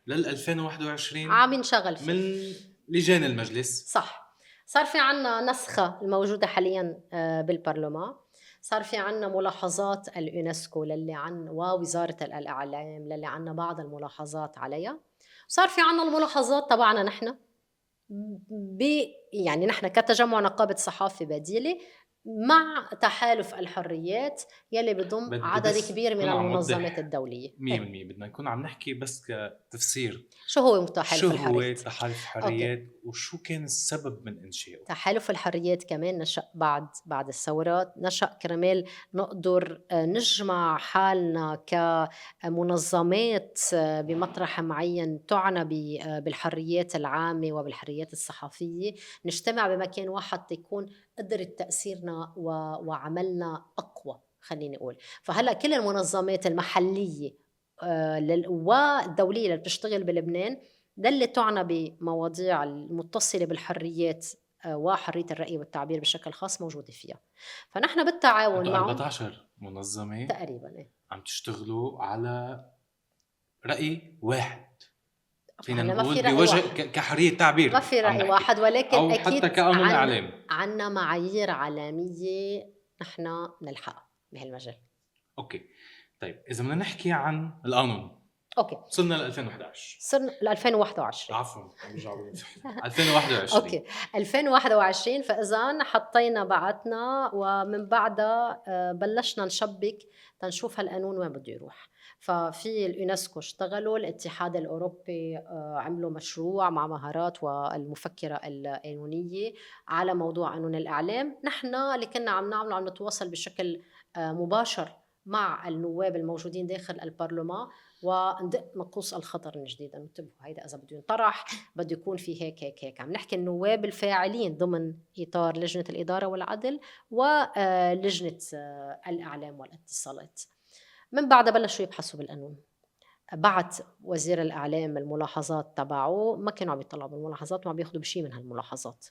لل 2021 عم ينشغل فيه من لجان المجلس. صح. صار في عنا نسخة الموجودة حالياً بالبرلمان، صار في عنا ملاحظات اليونسكو للي عن ووزارة الإعلام للي عنا بعض الملاحظات عليها، صار في عنا الملاحظات تبعنا نحن يعني نحن كتجمع نقابة صحافة بديلة مع تحالف الحريات يلي بضم بدي عدد بس كبير من كون عم المنظمات وضح الدولية. 100% بدنا نكون عم نحكي بس كتفسير شو هو شو تحالف هو الحريات؟ تحالف أوكي. الحريات وشو كان السبب من إنشائه. تحالف الحريات كمان نشأ بعد الثورات، نشأ كرمال نقدر نجمع حالنا كمنظمات بمطرح معين تعنى بالحريات العامة وبالحريات الصحفية، نجتمع بمكان واحد تكون قدرت تأثيرنا وعملنا أقوى خليني أقول. فهلأ كل المنظمات المحلية والدولية اللي بتشتغل بلبنان ده اللي تعنى بمواضيع المتصلة بالحريات وحرية الرأي والتعبير بشكل خاص موجودة فيها. فنحن بالتعاون انتوا معهم 14 منظمة تقريبا عم تشتغلوا على رأي واحد، فينا هلا ما في نقول رأي بوجه واحد، كحرية تعبير ما في عم رأي نحكي، واحد، ولكن أو حتى أكيد كقانون إعلام. عنا معايير عالمية نحن نلحقها بهالمجال. أوكي طيب إذا بدنا نحكي عن القانون، أوكي وصلنا ل 2011 صرنا ل 2021 عفوا 2021 اوكي 2021. فاذا حطينا بعتنا ومن بعدها بلشنا نشبك تنشوف هالقانون وين بده يروح. ففي اليونسكو اشتغلوا، الاتحاد الاوروبي عملوا مشروع مع مهارات والمفكره القانونيه على موضوع قانون الاعلام. نحن اللي كنا عم نعمله عم نتواصل بشكل مباشر مع النواب الموجودين داخل البرلمان وندق نقوص الخطر من جديد، انه انتبهوا هيدا اذا بده ينطرح بده يكون في هيك. عم نحكي النواب الفاعلين ضمن اطار لجنه الاداره والعدل ولجنه الاعلام والاتصالات. من بعدها بلشوا يبحثوا بالقانون، بعت وزير الاعلام الملاحظات تبعه، ما كانوا عم يطلعوا بالملاحظات وما بياخذوا بشيء من هالملاحظات.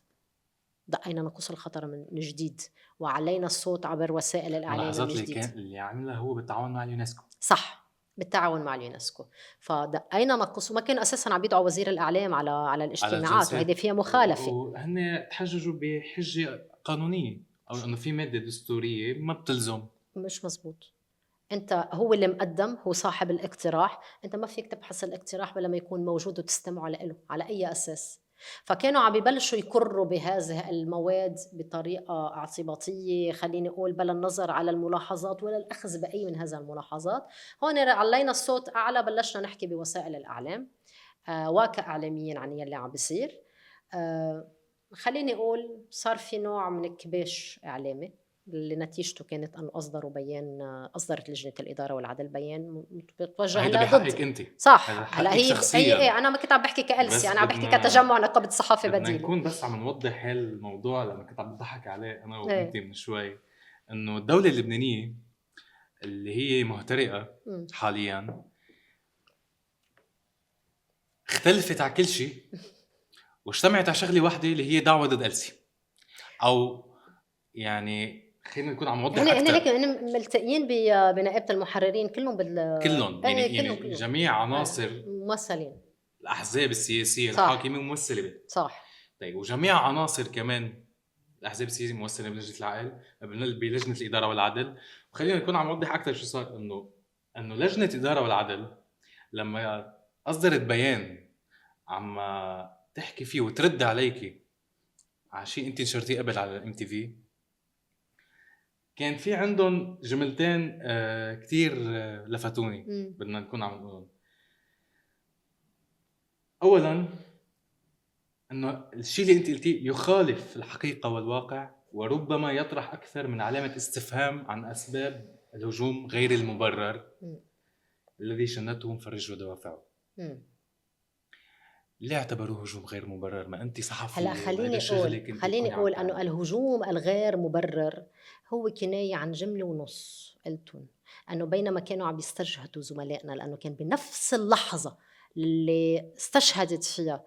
دقينا نقص الخطر من جديد وعلينا الصوت عبر وسائل الاعلام من الملاحظات جديد. اللي عملها هو بالتعاون مع اليونسكو. صح، بالتعاون مع اليونسكو. فدقينا نقص، وما كان اساسا عم يدعوا وزير الاعلام على الاجتماعات، وهيدي فيها مخالفه. وهن تحججوا بحجه قانونيه او انه في ماده دستوريه ما بتلزم. مش مزبوط. انت هو اللي مقدم، هو صاحب الاقتراح، انت ما فيك تبحث الاقتراح بلا ما يكون موجود وتستمعوا له على اي اساس. فكانوا عم يبلشوا يكروا بهذه المواد بطريقه اعتباطيه خليني اقول، بلا النظر على الملاحظات ولا الاخذ باي من هذه الملاحظات. هون علينا الصوت اعلى، بلشنا نحكي بوسائل الاعلام وكاعلاميين عن يلي عم بيصير. خليني اقول صار في نوع من الكباش اعلامي اللي نتيجته كانت أنه أصدرت لجنة الإدارة والعدل بيان بتوجه هيدا لها بحقك ضدي. انت، هذا صح. هلا حقك هي شخصيا. إيه، أنا ما كنت عم بحكي كألسي، بس أنا عم بحكي كتجمع نقابة صحافة بدنا بديلة. نكون بس عم نوضح هالموضوع لأنه كنت عم بضحك عليه أنا وأنت إيه. من شوي، إنه الدولة اللبنانية اللي هي مهترئة حاليا اختلفت على كل شيء واجتمعت على شغلة واحدة اللي هي دعوة ضد ألسي، أو يعني خلينا نكون عم نوضح هن ليك أكثر. ملتقيين بنقابة المحررين كلهم كلهم إيه، يعني كلهم جميع عناصر ممثلين. الأحزاب السياسية صح. الحاكمة ممثلة. صح. طيب وجميع عناصر كمان الأحزاب السياسية ممثلة بلجنة العقل بلجنة الإدارة والعدل. وخلينا نكون عم نوضح أكثر شو صار، إنه لجنة الإدارة والعدل لما أصدرت بيان عم تحكي فيه وترد عليكي على شيء أنت نشرتيه قبل على الام تي في، كان في عندهم جملتين كتير لفتوني بدنا نكون عم نقولهم. أولاً إنه الشيء اللي أنت قلتيه يخالف الحقيقة والواقع وربما يطرح أكثر من علامة استفهام عن أسباب الهجوم غير المبرر الذي شنته مفرج ودوافعه. ليه اعتبروه هجوم غير مبرر؟ ما أنت صحفي. هلا خليني أقول أنه الهجوم الغير مبرر هو كناية عن جملة ونص قلتون، أنه بينما كانوا عم يستشهدوا زملائنا، لأنه كان بنفس اللحظة اللي استشهدت فيها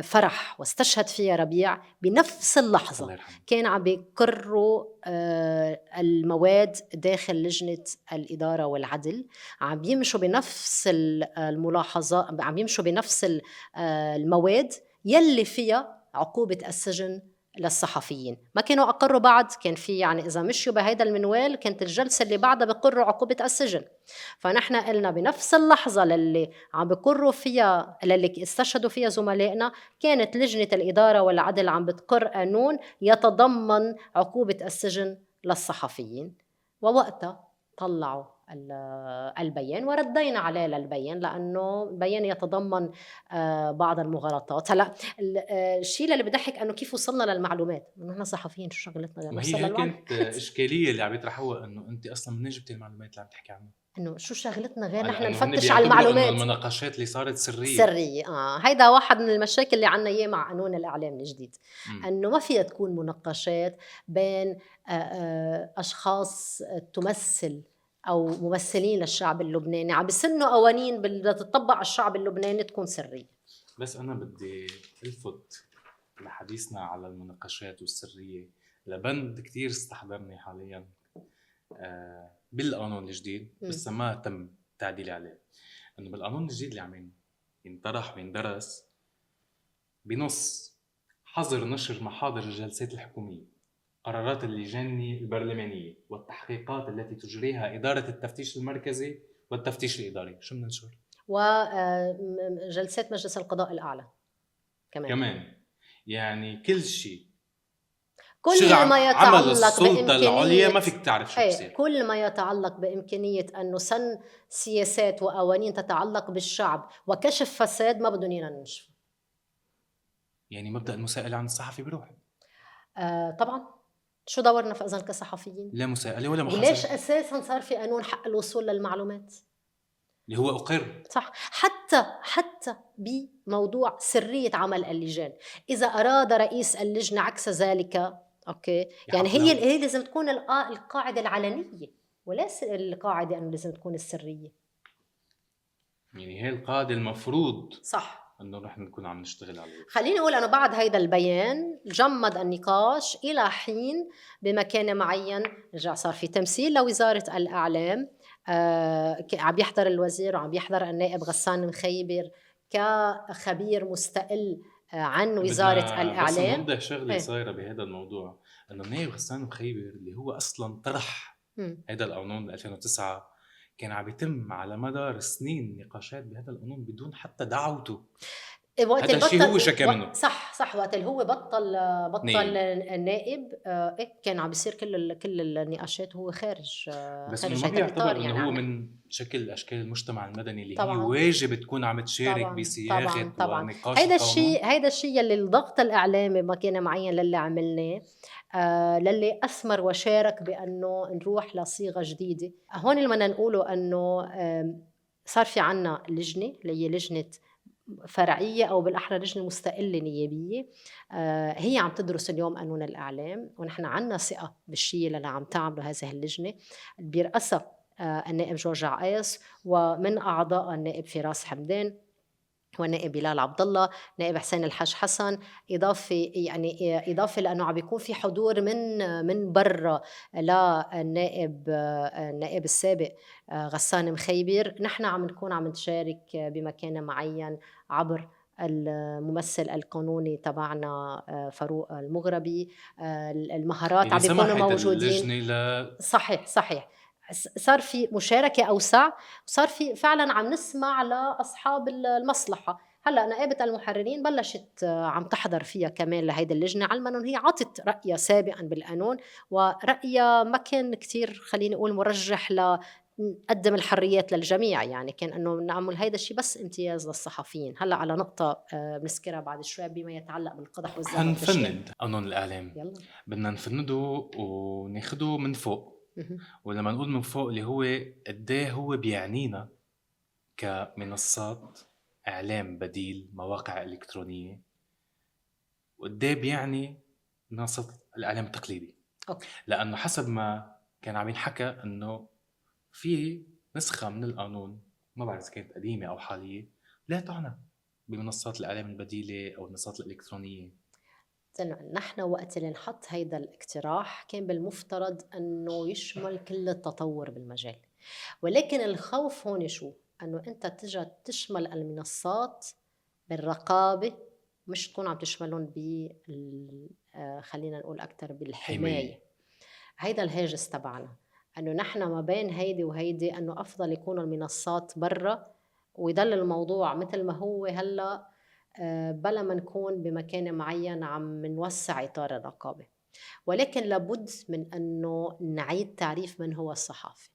فرح واستشهد فيها ربيع، بنفس اللحظة كان عم بيقروا المواد داخل لجنة الإدارة والعدل، عم يمشوا بنفس الملاحظات، عم يمشوا بنفس المواد يلي فيها عقوبة السجن للصحفيين. ما كانوا أقروا بعد، كان في يعني إذا مشوا بهيدا المنوال كانت الجلسة اللي بعدها بقروا عقوبة السجن. فنحن قلنا بنفس اللحظة للي عم بقروا فيها، للي استشهدوا فيها زملائنا، كانت لجنة الإدارة والعدل عم بتقر قانون يتضمن عقوبة السجن للصحفيين، ووقتها طلعوا البيان وردينا عليه للبيان لأنه البيان يتضمن بعض المغالطات. هلا الشيء اللي بضحك أنه كيف وصلنا للمعلومات، إنه نحن صحفيين شو شغلتنا ما هي كانت إشكالية اللي عم يطرحوها، إنه أنت أصلا منين جبتي المعلومات اللي عم تحكي عنها؟ إنه شو شغلتنا غير نحن إنه نفتش على المعلومات. إنه المناقشات اللي صارت سرية. هيدا واحد من المشاكل اللي عنا إياه مع قانون الإعلام الجديد، أنه ما فيها تكون مناقشات بين أشخاص تمثل أو ممثلين للشعب اللبناني عم بيسنوا قوانين بدها تطبق على الشعب اللبناني تكون سرية. بس أنا بدي ألفت لحديثنا على المناقشات والسرية لبند كتير استحضرني حالياً بالقانون الجديد، بس ما تم تعديل عليه. إنه بالقانون الجديد اللي عم ينطرح ويندرس بنص حظر نشر محاضر الجلسات الحكومية، قرارات اللجان البرلمانية والتحقيقات التي تجريها إدارة التفتيش المركزي والتفتيش الإداري. شو بننشر؟ وجلسات مجلس القضاء الأعلى كمان. يعني كل شيء كل ما يتعلق السلطة العليا ما فيك تعرف شو بصير. كل ما يتعلق بإمكانية أنه سن سياسات وقوانين تتعلق بالشعب وكشف فساد ما بدهم ينا ننشف. يعني مبدأ المساءلة عن الصحفي بروح. طبعا شو دورنا في أذن كصحفيين؟ لا مساءلة ولا محاسبة. وليش أساساً صار في قانون حق الوصول للمعلومات اللي هو أقر؟ صح. حتى بموضوع سرية عمل اللجان، إذا أراد رئيس اللجنة عكس ذلك أوكي، يعني هي لازم تكون القاعدة العلنية وليس القاعدة أنه لازم تكون السرية. يعني هي القاعدة المفروض صح أنه نحن نكون عم نشتغل عليه. خليني أقول أنه بعد هيدا البيان جمد النقاش إلى حين بمكان معين، رجع صار في تمثيل لوزارة الإعلام، عم يحضر الوزير وعم يحضر النائب غسان مخيبر كخبير مستقل عن وزارة الإعلام. بس نوضح شغلة صايرة بهذا الموضوع، أنه النائب غسان مخيبر اللي هو أصلاً طرح هذا القانون 2009 كان عم يتم على مدار سنين نقاشات بهذا القانون بدون حتى دعوته. وقت هذا اللي الشيء هو بطّل شكا منه صح، وقت اللي هو بطّل نائب. نائب إيه كان عم بيصير كل النقاشات وهو بس إنه خارج ما هيدا الإطار بيعتبر إنه يعني هو عم من شكل أشكال المجتمع المدني اللي هي طبعًا. واجب تكون عم تشارك بصياغة طبعًا. ونقاش القانون؟ هيدا الشي يلّي الضغط الإعلامي بمكان معيّن للي عملناه للي أثمر وشارك بأنه نروح لصيغة جديدة. هون اللي بدنا نقوله إنه صار في عنا لجنة اللي هي لجنة فرعية أو بالأحرى لجنة مستقلة نيابية هي عم تدرس اليوم قانون الإعلام، ونحن عنا ثقة بالشي اللي عم تعمله هذه اللجنة بيرأسها النائب جورج عقاص، ومن أعضائها النائب فراس حمدان والنائب بلال عبد الله، نائب حسين الحاج حسن، إضافة لأنه عم بيكون في حضور من برا النائب السابق غسان مخيبر. نحن عم نكون عم نشارك بمكان معين عبر الممثل القانوني تبعنا فاروق المغربي. المهارات اللي عم بيكونوا سمحت موجودين. اللجنة صحيح. صار في مشاركة أوسع، وصار في فعلًا عم نسمع لأصحاب المصلحة. هلأ نقابة المحررين بلّشت عم تحضر فيها كمان لهيدي اللجنة، علمًا إنه هي عطت رأيها سابقًا بالقانون، ورأيها ما كان كتير خلّيني أقول مُرجّح نقدّم الحريات للجميع، يعني كان إنه نعمل هيدا الشي بس امتياز للصحفيين. هلأ على نقطة بنذكرها بعد شوي بما يتعلق بالقدح والذهب والدشان. حنفند قانون الإعلام، يالّا. بدنا نفنده وناخده من فوق، اهم. ولما نقول من فوق اللي هو قد إيه هو بيعنينا كمنصات إعلام بديل، مواقع إلكترونية، وقد إيه بيعني منصة الإعلام التقليدي. أوكي. لأنه حسب ما كان عم ينحكى إنه في نسخة من القانون، ما بعرف إذا كانت قديمة أو حالية، لا تعنى بمنصات الإعلام البديلة أو المنصات الإلكترونية. نحن وقت اللي انحط هيدا الاقتراح كان بالمفترض انه يشمل كل التطور بالمجال، ولكن الخوف هون شو؟ انه انت تجي تشمل المنصات بالرقابة، مش تكون عم تشملهم خلينا نقول اكثر بالحماية. حماية. هيدا الهاجس تبعنا، انه نحن ما بين هيدي وهيدي انه افضل يكونوا المنصات برا ويضل الموضوع مثل ما هو هلا بلا ما نكون بمكان معين عم نوسع إطار الرقابة. ولكن لابد من أنه نعيد تعريف من هو الصحافي.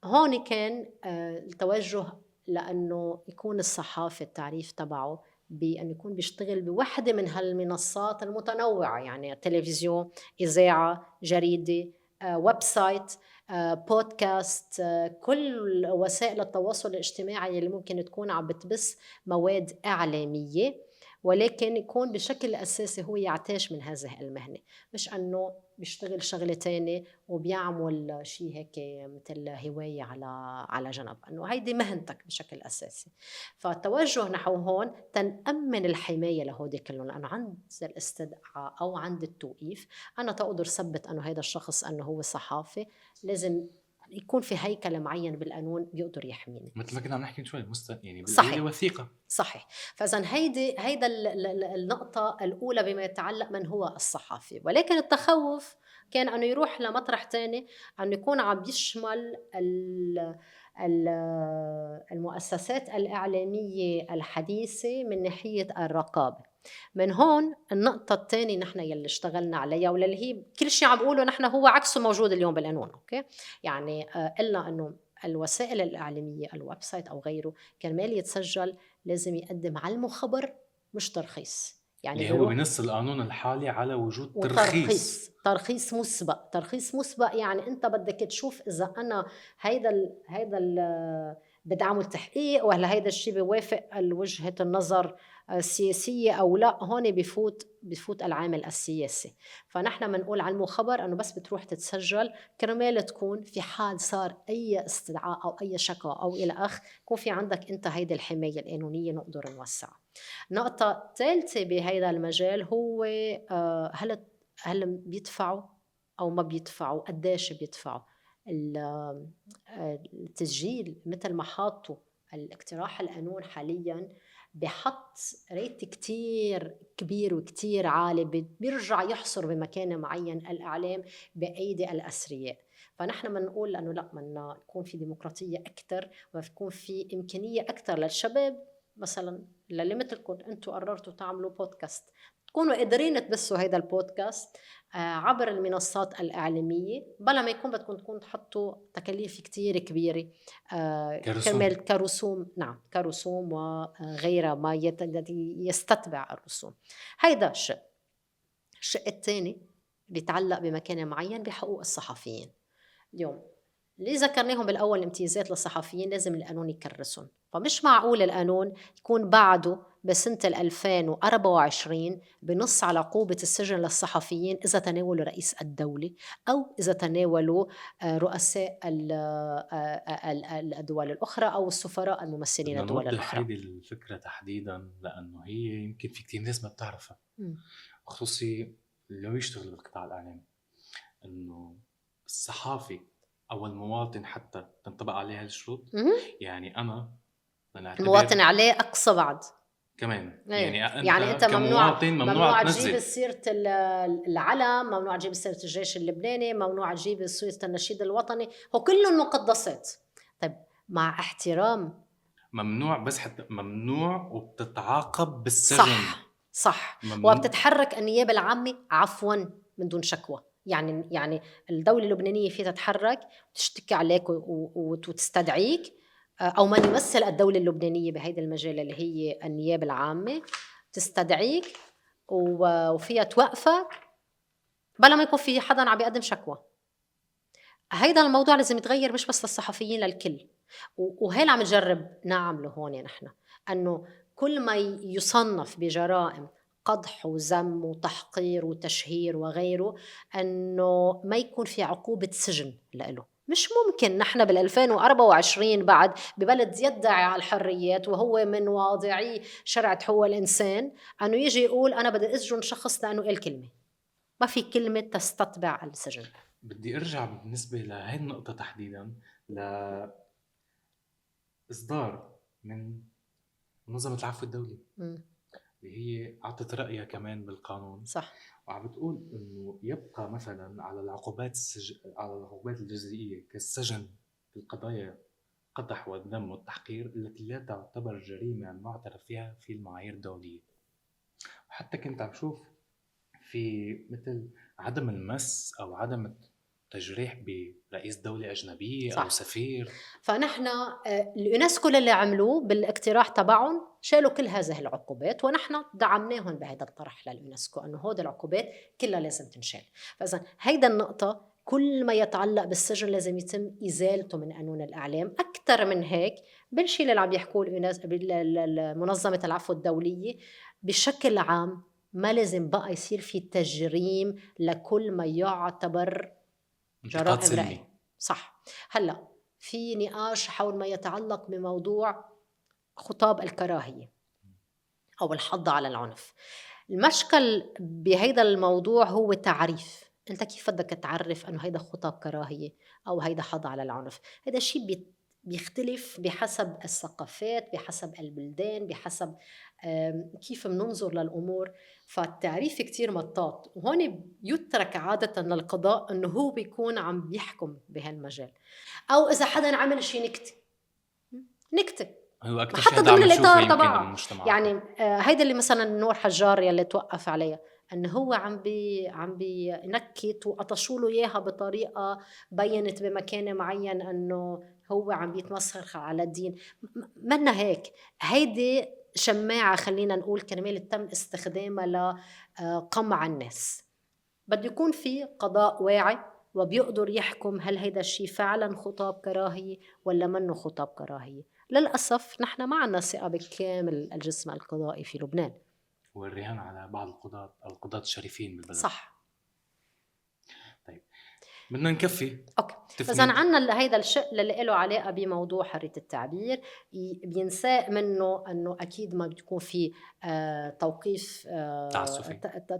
هون كان التوجه لأنه يكون الصحافي التعريف تبعه بأن يكون بيشتغل بوحدة من هالمنصات المتنوعة، يعني تلفزيون، إذاعة، جريدة، ويب سايت، بودكاست، كل وسائل التواصل الاجتماعي اللي ممكن تكون عم بتبث مواد إعلامية، ولكن يكون بشكل أساسي هو يعتاش من هذه المهنة، مش أنه بيشتغل شغلة تانية وبيعمل شيء هيك مثل هواية على جنب، انه هيدي مهنتك بشكل اساسي. فالتوجه نحو هون تنأمن الحماية لهودي كلهم، لانه عند الاستدعاء او عند التوقيف انا تقدر ثبت انه هيدا الشخص انه هو صحافي، لازم يكون في هيكل معين بالقانون بيقدر يحميني. مثل ما كنا عم نحكي من شوي يعني بالقليلة صحيح. وثيقة. صحيح. فإذا هيدا النقطة الأولى بما يتعلق من هو الصحافي، ولكن التخوّف كان إنه يروح لمطرح تاني، إنه يكون عم يشمل ال المؤسسات الإعلامية الحديثة من ناحية الرقابة. من هون النقطة التانية نحن يلّي اشتغلنا عليها واللي هي كل شي عم باقوله نحن هو عكسه موجود اليوم بالقانون، أوكي؟ يعني قلنا إنه الوسائل الإعلامية الويب سايت أو غيره كرمال يتسجّل لازم يقدّم علم وخبر مش ترخيص، يعني اللي هو بيروح بنص القانون الحالي على وجود ترخيص. ترخيص مسبق. ترخيص مسبق يعني أنت بدك تشوف إذا أنا هيدا بدي أعمل تحقيق والّا هيدا الشي بيوافق وجهة النظر السياسية أو لأ. هون بفوت العامل السياسي. فنحن بنقول علم وخبر إنه بس بتروح تتسجّل كرمال تكون في حال صار أي استدعاء أو أي شكوى أو إلى يكون في عندك أنت هيدي الحماية القانونية نقدر نوسّعها. نقطة ثالثة بهيدا المجال هو هل بيدفعوا أو ما بيدفعوا، قديش بيدفعوا. التسجيل مثل ما حاطّوا الاقتراح القانون حاليًا بحط ريت كتير كبير وكتير عالي بيرجع يحصر بمكان معين الإعلام بأيدي الأثرياء. فنحن بنقول إنه لأ، بدنا يكون في ديمقراطية أكتر ويكون في إمكانية أكتر للشباب مثلا للي مثلكم انتم قررتوا تعملوا بودكاست، تكونوا قادرين تبثوا هيدا البودكاست عبر المنصات الإعلامية، بلا ما يكون بدكم تكونوا تحطوا تكاليف كتير كبيرة كرسوم. كرمال كرسوم، نعم كرسوم وغيرها ما يستتبع الرسوم. هيدا شيء. الشق الثاني بيتعلق بمكان معين بحقوق الصحفيين. اليوم اللي ذكرناهم بالأول امتيازات للصحفيين لازم القانون يكرسهم، فمش معقول القانون يكون بعده بسنة 2024 بنص على عقوبة السجن للصحفيين إذا تناولوا رئيس الدولة أو إذا تناولوا رؤساء الدول الأخرى أو السفراء الممثلين بدنا الدول نوضح الأخرى. هيدي الفكرة تحديدا لأنه هي يمكن في كتير ناس ما بتعرفها، خصوصي اللي بيشتغلوا بالقطاع الإعلامي، إنه الصحافي أو المواطن حتى تنطبق عليه هالشروط. يعني أنا المواطن عليه أقصى بعد كمان يعني يعني أنت كمواطن ممنوع تجيب تنزل. سيرة العلم، ممنوع تجيب سيرة الجيش اللبناني، ممنوع تجيب سيرة النشيد الوطني، هو كله مقدسات. طيب مع احترام ممنوع، بس حتى ممنوع وبتتعاقب بالسجن. صح وبتتحرك النيابة العامة عفوا من دون شكوى. يعني الدولة اللبنانية فيها تتحرك وتشتكي عليك وتستدعيك، أو من يمثل الدولة اللبنانية بهيدا المجال اللي هي النيابة العامة تستدعيك وفيها توقفك بلا ما يكون في حدا عم بيقدم شكوى. هيدا الموضوع لازم يتغير مش بس للصحفيين، للكل. وهي عم نجرب نعمله هون نحن، أنه كل ما يصنف بجرائم قدح وذم وتحقير وتشهير وغيره أنه ما يكون في عقوبة سجن له. مش ممكن نحن بال2024 بعد ببلد يدعي على الحريات وهو من واضعي شرعة حقوق الإنسان أنه يجي يقول أنا بدي أسجن شخص لأنه قال كلمة. ما في كلمة تستتبع السجن. بدي أرجع بالنسبة لهي النقطة تحديدا لإصدار من منظمة العفو الدولي اللي هي عطت رأيها كمان بالقانون. صح. وعم بتقول إنه يبقى مثلا على العقوبات على العقوبات الجزئية كالسجن في القضايا قدح والذم والتحقير التي لا تعتبر جريمة معترف فيها في المعايير الدولية. وحتى كنت عم شوف في مثل عدم المس أو عدم التجريح برئيس دولة أجنبية صح. أو سفير. فنحن اليونسكو اللي عملوه بالاقتراح تبعهم شالوا كل هذه العقوبات، ونحن دعمناهم بهذا الطرح لليونسكو أنه هذه العقوبات كلها لازم تنشال. فإذا هيدا النقطة كل ما يتعلق بالسجن لازم يتم إزالته من قانون الإعلام. أكثر من هيك بالشيء اللي عم يحكوه منظمة العفو الدولية بشكل عام ما لازم بقى يصير في تجريم لكل ما يعتبر جرائم رأي. صح. هلأ في نقاش حول ما يتعلق بموضوع خطاب الكراهية أو الحض على العنف. المشكل بهيدا الموضوع هو تعريف. أنت كيف بدك تعرف أنه هيدا خطاب كراهية أو هيدا حض على العنف؟ هيدا شيء بيختلف بحسب الثقافات، بحسب البلدان، بحسب كيف مننظر للأمور. فالتعريف كتير مطاط، وهون يترك عادة للقضاء أنه هو بيكون عم بيحكم بهالمجال. أو إذا حدا عمل شيء نكتة هو أكتر حتى ضمن الإطار طبعا. يعني هيدا اللي مثلا نور حجار يلي توقف عليها أنه هو عم بينكت وقطشوا له إياها بطريقة بينت بمكان معين أنه هو عم بيتمسخر على الدين. منا هيك. هيدي شماعة خلينا نقول كرمال تم استخدامها لقمع الناس. بده يكون في قضاء واعي وبيقدر يحكم هل هيدا الشيء فعلا خطاب كراهية ولا منه خطاب كراهية. للأسف نحن ما عنا ثقة بكامل الجسم القضائي في لبنان، والرهان على بعض القضاة أو القضاة الشريفين بالبلد. صح. طيب بدنا نكفي. أوكي. إذن عنا هيدا الشيء اللي له علاقة بموضوع حرية التعبير بينساء منه أنه أكيد ما بتكون في توقيف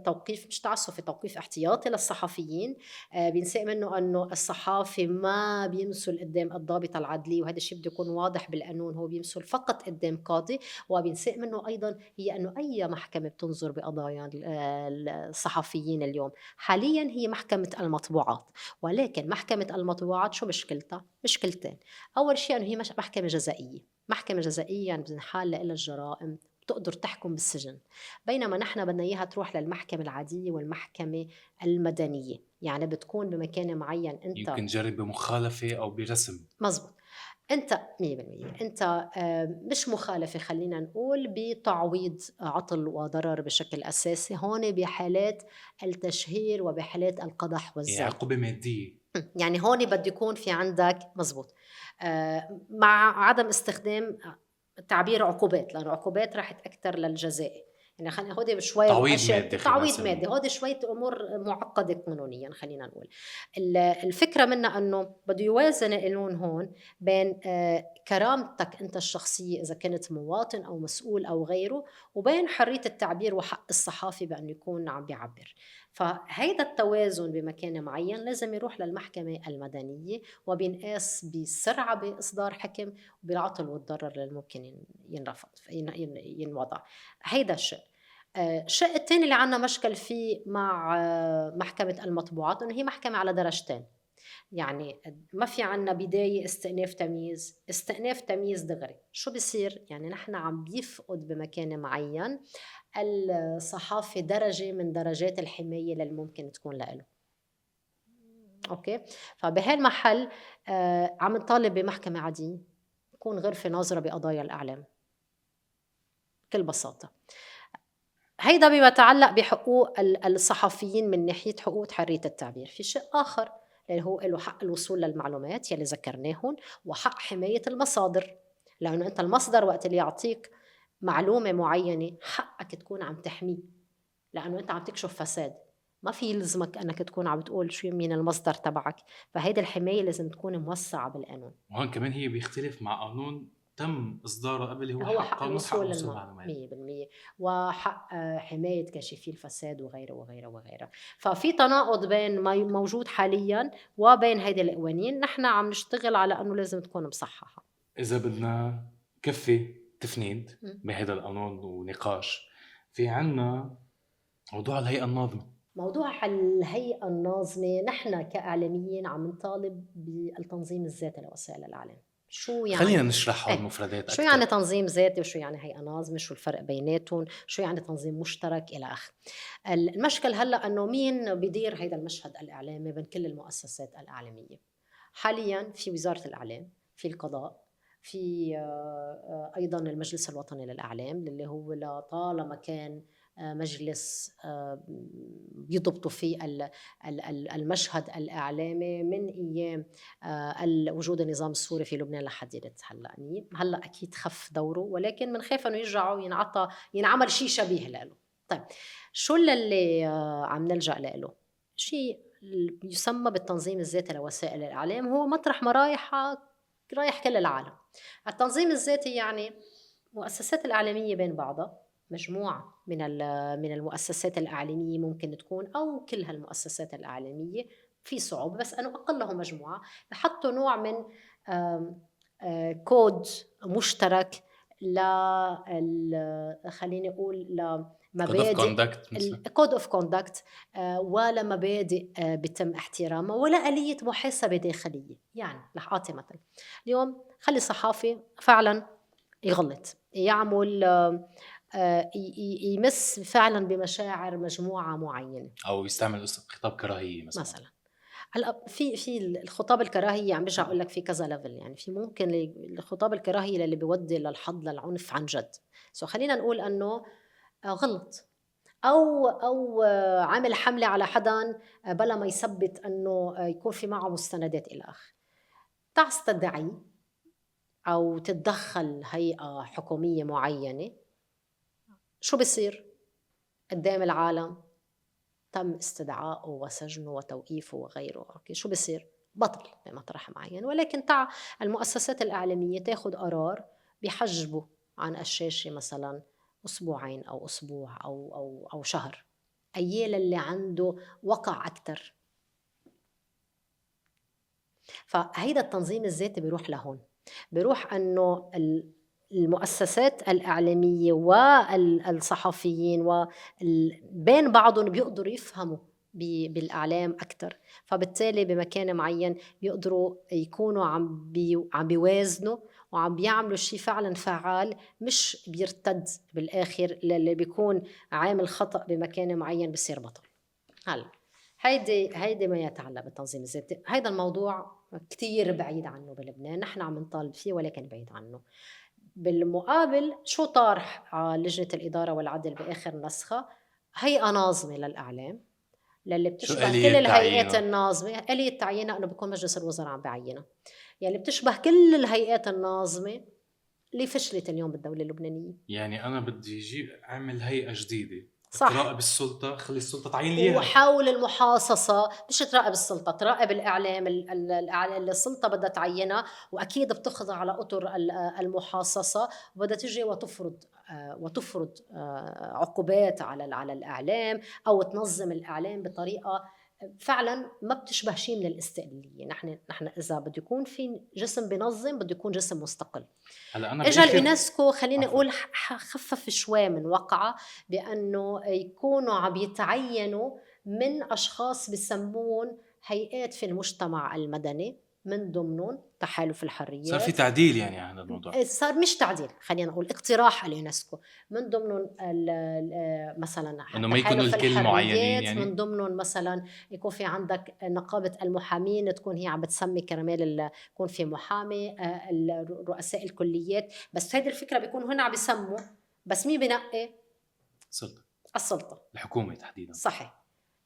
توقيف مش تعسفي، توقيف احتياطي للصحفيين. بينساء منه أنه الصحافي ما بيمثل قدام الضابطة العدلية، وهذا الشيء بده يكون واضح بالقانون، هو بيمثل فقط قدام قاضي. وبينساء منه أيضا هي أنه أي محكمة بتنظر بقضايا الصحفيين اليوم حاليا هي محكمة المطبوعات، ولكن محكمة المطبوعات المطبوعات شو مشكلتها؟ مشكلتين. أول شيء إنه هي محكمة جزائية. محكمة جزائية يعني بنحال لها الجرائم بتقدر تحكم بالسجن، بينما نحن بدنا إياها تروح للمحكمة العادية والمحكمة المدنية، يعني بتكون بمكان معين أنت يمكن جرب بمخالفة أو برسم. مزبوط. أنت 100% أنت مش مخالفة خلّينا نقول بتعويض عطل وضرر بشكل أساسي، هون بحالات التشهير وبحالات القدح يعني والزّل. عقوبة مادية. يعني هون بده يكون في عندك مزبوط مع عدم استخدام تعبير عقوبات، لأنه عقوبات راحت أكتر للجزاء. يعني خلينا هودي شوية تعويض أشياء مادي خلينا تعويض نسميه. مادي، هودي شوية أمور معقدة قانونيا خلينا نقول. الفكرة منها أنه بده يوازن القانون هون بين كرامتك أنت الشخصية إذا كنت مواطن أو مسؤول أو غيره، وبين حرية التعبير وحق الصحافي بأنه يكون عم بيعبر. فهيدا التوازن بمكان معين لازم يروح للمحكمة المدنية، وبينقاس بسرعة بإصدار حكم وبالعطل والضرر اللي ممكن ينرفض ينوضع. هيدا الشيء. الشيء الثاني اللي عنا مشكل فيه مع محكمة المطبوعات إنه هي محكمة على درجتين. يعني ما في عنا بداية استئناف تمييز، استئناف تمييز دغري. شو بيصير؟ يعني نحن عم بيفقد بمكان معين الصحافي درجة من درجات الحماية اللي ممكن تكون لإله. أوكي؟ فبهالمحل عم نطالب بمحكمة عادية تكون غرفة ناظرة بقضايا الإعلام بكل بساطة. هيدا بما يتعلق بحقوق الصحفيين من ناحية حقوق حرية التعبير. في شيء آخر اللي هو له حق الوصول للمعلومات يلي ذكرناهن، وحق حماية المصادر، لأنه أنت المصدر وقت اللي يعطيك معلومة معينة حقك تكون عم تحميه، لأنه أنت عم تكشف فساد. ما في يلزمك أنك تكون عم بتقول شو مين المصدر تبعك، فهيدي الحماية لازم تكون موسعة بالقانون. وهون كمان هي بيختلف مع قانون تم إصداره قبل، هو هو حق حق قانون حق الوصول الوصول للمعلومات. 100%، وحق حماية كاشفي الفساد وغيره وغيره وغيره. ففي تناقض بين ما موجود حاليا وبين هيدي القوانين. نحن عم نشتغل على أنه لازم تكون مصححة. إذا بدنا كفي تفنيد م. بهذا القانون ونقاش، في عنا موضوع الهيئة الناظمة. موضوع الهيئة الناظمة، نحن كإعلاميين عم نطالب بالتنظيم الذاتي لوسائل الإعلام. شو خلينا يعني؟ نشرح هول ايه، المفردات شو يعني أكتر. تنظيم ذاتي وشو يعني هيئة ناظمة، شو الفرق بيناتهم، شو يعني تنظيم مشترك إلى آخره. المشكل هلأ أنه مين بيدير هيدا المشهد الإعلامي بين كل المؤسسات الإعلامية. حاليا في وزارة الإعلام، في القضاء، في أيضا المجلس الوطني للإعلام اللي هو لطالما كان مجلس بيضبطوا فيه المشهد الإعلامي من أيام وجود النظام السوري في لبنان لحد هلا أكيد خف دوره، ولكن بنخاف إنه يرجعوا ينعمل شيء شبيه له. طيب شو اللي عم نلجأ له؟ شيء يسمى بالتنظيم الذاتي لوسائل الإعلام، هو مطرح ما رايح كل العالم. التنظيم الذاتي يعني مؤسسات الإعلامية بين بعضها، مجموعة من المؤسسات الإعلامية ممكن تكون، أو كل هالمؤسسات الإعلامية في صعوبة، بس أنه أقلهم مجموعة بحطوا نوع من كود مشترك خليني أقول لمبادئ، الكود اوف كوندكت، ولا مبادئ بتم احترامها، ولا آلية محاسبة داخلية. يعني رح أعطي مثل. اليوم خلي صحافي فعلا يغلط، يعمل يمس فعلا بمشاعر مجموعة معينة، أو يستعمل خطاب كراهية مثلا. هلا في الخطاب الكراهيه عم برجع اقول لك في كذا ليفل. يعني في ممكن الخطاب الكراهيه اللي بيودي للحظ للعنف عن جد. خلينا نقول انه غلط، او عامل حمله على حدا بلا ما يثبت انه يكون في معه مستندات الى اخره. تعس تدعي او تتدخل هيئه حكوميه معينه، شو بصير قدام العالم؟ تم استدعائه وسجنه وتوقيفه وغيره. أوكي، شو بصير؟ بطل بمطرح معين. ولكن المؤسسات الإعلامية تاخد قرار بيحجبه عن الشاشة مثلا أسبوعين أو أسبوع أو شهر، أيال اللي عنده وقع أكتر. فهيدا التنظيم الذاتي بيروح لهون، بيروح أنه المؤسسات الإعلامية والصحفيين بين بعضهم بيقدروا يفهموا بالإعلام أكتر، فبالتالي بمكان معين بيقدروا يكونوا عم بيوازنوا وعم بيعملوا شي فعلا فعال، مش بيرتد بالآخر للي بيكون عامل خطأ بمكان معين بصير بطل. هلا هيدي ما يتعلق بالتنظيم الذاتي. هيدا الموضوع كتير بعيد عنه بلبنان، نحن عم نطالب فيه ولكن بعيد عنه. بالمقابل شو طارح على لجنة الإدارة والعدل بآخر نسخة؟ هيئة ناظمة للإعلام للي شو بتشبه كل آلية الهيئات تعيينها؟ الناظمة. آلية تعيينها إنه بيكون مجلس الوزراء عم بعينها، يعني بتشبه كل الهيئات الناظمة اللي فشلت اليوم بالدولة اللبنانية. يعني أنا بدي أعمل هيئة جديدة صح، تراقب السلطة، خلي السلطة تعين لي إياها. وحاول المحاصصة مش تراقب السلطة، تراقب الإعلام اللي السلطة بدها تعينها، وأكيد بتخضع على أطر المحاصصة، وبدها تجي وتفرض عقوبات على الإعلام، أو تنظم الإعلام بطريقة فعلا ما بتشبه شيء من الاستقلالية. نحن إذا بده يكون في جسم بينظم بده يكون جسم مستقل. هلا أنا اجى بآخر اليونسكو خليني عفوا اقول خفف شوي من وقعه، بانه يكونوا عم يتعينوا من اشخاص بسمون هيئات في المجتمع المدني، من ضمنهم تحالف صار في الحريات. تعديل يعني عن الموضوع. صار مش تعديل، خلينا نقول اقتراح اليونسكو، من ضمنهم مثلا إنه ما يكونوا تحالف الكل معينين الحريات، من يعني. ضمنهم مثلا يكون في عندك نقابة المحامين، تكون هي عم بتسمي كرمال يكون في محامي، رؤساء الكليات. بس هيدي الفكرة بيكونوا هن عم بيسموا، بس مين بنقي؟ سلطة السلطة. الحكومة تحديدا. صحيح.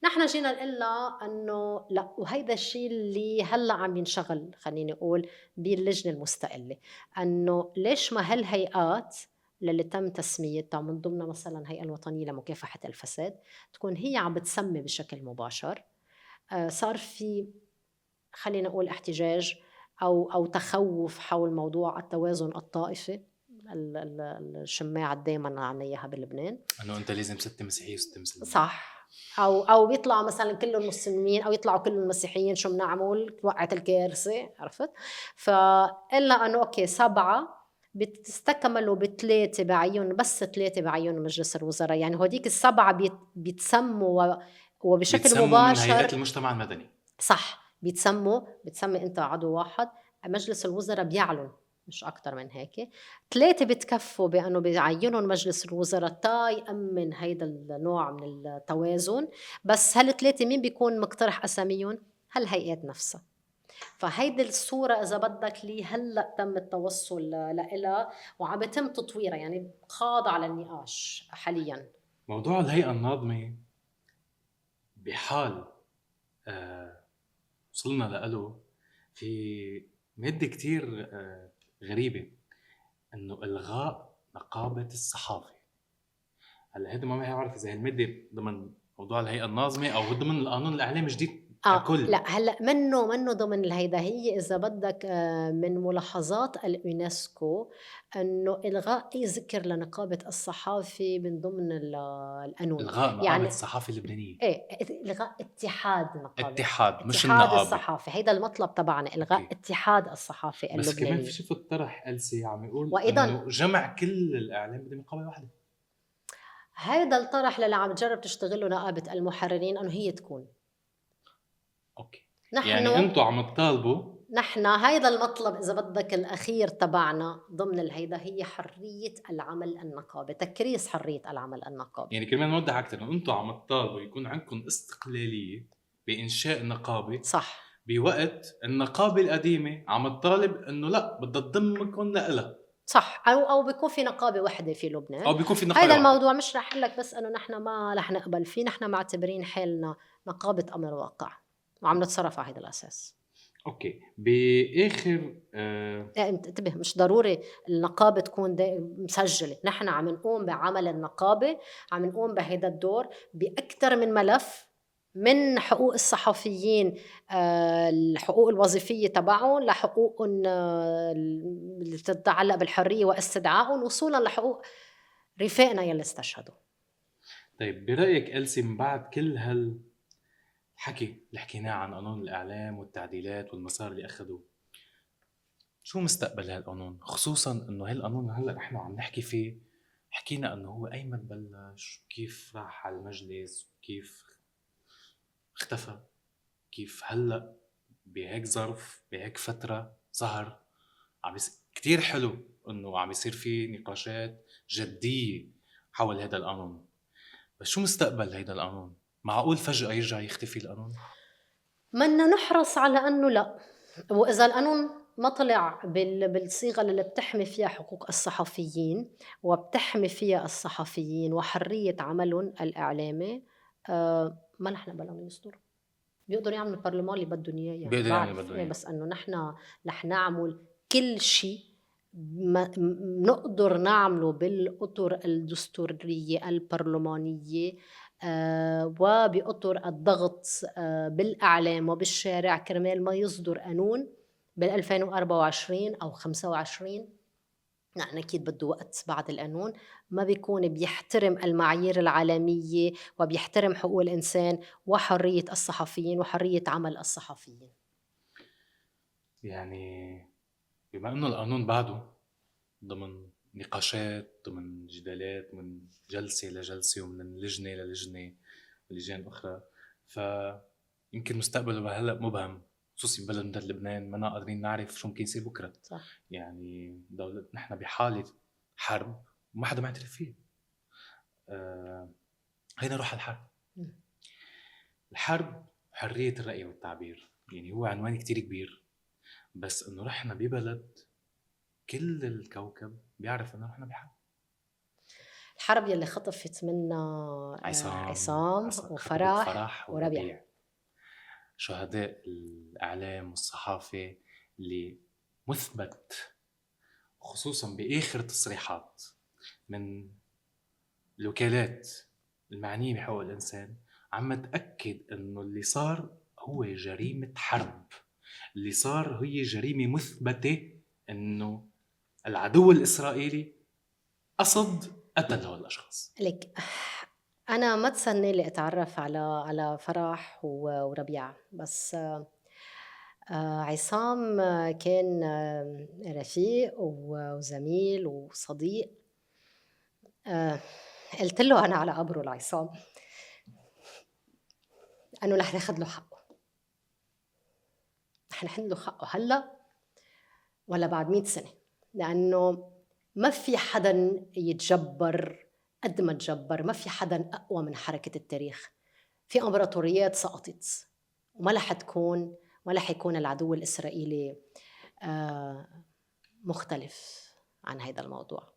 نحن جينا نقلها انه لا، وهيدا الشيء اللي هلا عم ينشغل خليني اقول باللجنه المستقله، انه ليش ما هالهيئات اللي تم تسميتها من ضمنها مثلا الهيئه الوطنيه لمكافحه الفساد تكون هي عم بتسمي بشكل مباشر. صار في خلينا نقول احتجاج او تخوف حول موضوع التوازن الطائفي، الشماعه دائما عنا اياها بلبنان. إنه أنت لازم 6 مسيحية و6 مسلمين. صح. او بيطلعوا مثلا كلهم مسلمين، او يطلعوا كلهم مسيحيين، شو بنعمل؟ وقعت الكارثه، عرفت؟ فإلا انه اوكي 7 بتستكملوا ب3 بعيون، بس 3 بعيون مجلس الوزراء، يعني هوديك ال7 بيتسموا وبشكل بيتسموا من هيئات مباشر. المجتمع المدني. صح، بتسمي انت عضو واحد، مجلس الوزراء بيعلن، مش اكتر من هيك. 3 بتكفوا بانه بيعينون مجلس الوزراء تا يامن هيدا النوع من التوازن. بس هال3 مين بيكون مقترح اساميهم؟ هالهيئات نفسها. فهيدي الصورة إذا بدك لي هلأ تم التوصل لإلها وعم بيتم تطويرها، يعني خاضعة للنقاش حاليا. موضوع الهيئة الناظمة بحال وصلنا لأله في مادة كتير غريبة، إنه إلغاء نقابة الصحافة. هلا هيدا ما بعرف إذا هالمادة ضمن موضوع الهيئة الناظمة أو ضمن القانون الإعلامي الجديد ككل. لأ هلأ منّه ضمن الهيدا، هي إذا بدّك من ملاحظات اليونسكو إنه إلغاء أي ذِكر لنقابة الصحافة من ضمن القانون. إلغاء نقابة يعني الصحافة اللبنانية. إيه، إلغاء اتحاد مش اتحاد النقابة. الصحافة، هيدا المطلب تبعنا، إلغاء أوكي. اتحاد الصحافة بس كمان اللبنانية. في شفت طرح ألسي عم يقول وأيضًا إنه جمع كل الإعلام بدهم نقابة واحدة. هيدا الطرح للي عم تجرّب تشتغله نقابة المحررين إنه هي تكون. أوكي. يعني نحن أنتوا عم تطالبوا. نحن هيدا المطلب إذا بدك الأخير تبعنا ضمن الهيدا، هي حرية العمل النقابي، تكريس حرية العمل النقابي. يعني كرمال نوضح أكتر، إنه أنتوا عم تطالبوا يكون عندكم استقلالية بإنشاء نقابة، صح. بوقت النقابة القديمة عم تطالب إنه لا بدها تضمكم لإلها، صح، أو بيكون في نقابة وحدة في لبنان. أو بيكون في نقابة هيدا واحدة. الموضوع مش رح لك بس إنه نحن ما رح نقبل فيه، نحن معتبرين حالنا نقابة أمر واقع وعم نتصرف على هيدا الأساس. أوكي. بآخر انتبه، مش ضروري النقابة تكون مسجلة، نحن عم نقوم بعمل النقابة، عم نقوم بهيدا الدور بأكتر من ملف، من حقوق الصحفيين، الحقوق الوظيفية تبعهم، لحقوقهم اللي تتعلق بالحرية واستدعائهم، وصولا لحقوق رفاقنا يلي استشهدوا. طيب برأيك ألسي من بعد كل هالحكي اللي حكيناه عن قانون الإعلام والتعديلات والمسار اللي أخذوه، شو مستقبل هالقانون؟ خصوصاً إنه هالقانون هلأ نحن عم نحكي فيه، حكينا إنه هو أيمن بلش، كيف راح على المجلس، وكيف اختفى، كيف هلأ بهيك ظرف بهيك فترة ظهر كتير حلو انه عم يصير في نقاشات جدية حول هذا القانون. بس شو مستقبل هيدا القانون؟ معقول فجأة يرجع يختفي القانون؟ بدنا نحرص على أنه لا، وإذا القانون ما طلع بالصيغة اللي بتحمي فيها حقوق الصحفيين وبتحمي فيها الصحفيين وحرية عملهم الإعلامي، ما رح نقبل إنه يصدر. بيقدروا يعملوا البرلمان اللي بدهم إياه، يعني بيقدر يعمل بعرف بدهم إيه، اياه. بس إنه نحن رح نعمل كل شيء نقدر نعمله بالأطر الدستورية البرلمانية وبأطر الضغط بالإعلام وبالشارع كرمال ما يصدر قانون بال2024 أو 25. نحن أكيد بده وقت بعد القانون ما بيكون بيحترم المعايير العالمية وبيحترم حقوق الإنسان وحرية الصحفيين وحرية عمل الصحفيين. يعني بما انه القانون بعده ضمن نقاشات، ضمن جدالات، من جلسة لجلسة ومن لجنة للجنة ولجان أخرى، فيمكن مستقبله هلأ مبهم، خصوصي ببلد مثل لبنان ما قادرين نعرف شو ممكن يصير بكرة. صح. يعني دولة نحن بحالة حرب وما حدا معترف فيها. هينا نروح على الحرب. الحرب حرية الرأي والتعبير، يعني هو عنوان كتير كبير، بس انه رحنا ببلد كل الكوكب بيعرف انه رحنا بحرب. الحرب يلي خطفت منا عصام خطبت وفرح فرح وربيع. وربيع، شهداء الإعلام والصحافة اللي مثبت، خصوصا بآخر تصريحات من الوكالات المعنية بحقوق الإنسان، عم تأكد إنه اللي صار هو جريمة حرب، اللي صار هي جريمة مثبتة، إنه العدو الإسرائيلي قصد قتل هؤلاء الأشخاص. لك أنا ما تسنى لي أتعرف على فرح وربيع، بس عصام كان رفيق وزميل وصديق. قلت له أنا على قبره لعصام أنه رح ناخد له حقه، رح نحن له حقه هلا ولا بعد 100 سنة، لأنه ما في حدا يتجبر قد ما تجبر، ما في حدا أقوى من حركة التاريخ. في إمبراطوريات سقطت وما رح تكون، ما رح يكون العدو الإسرائيلي مختلف عن هذا الموضوع.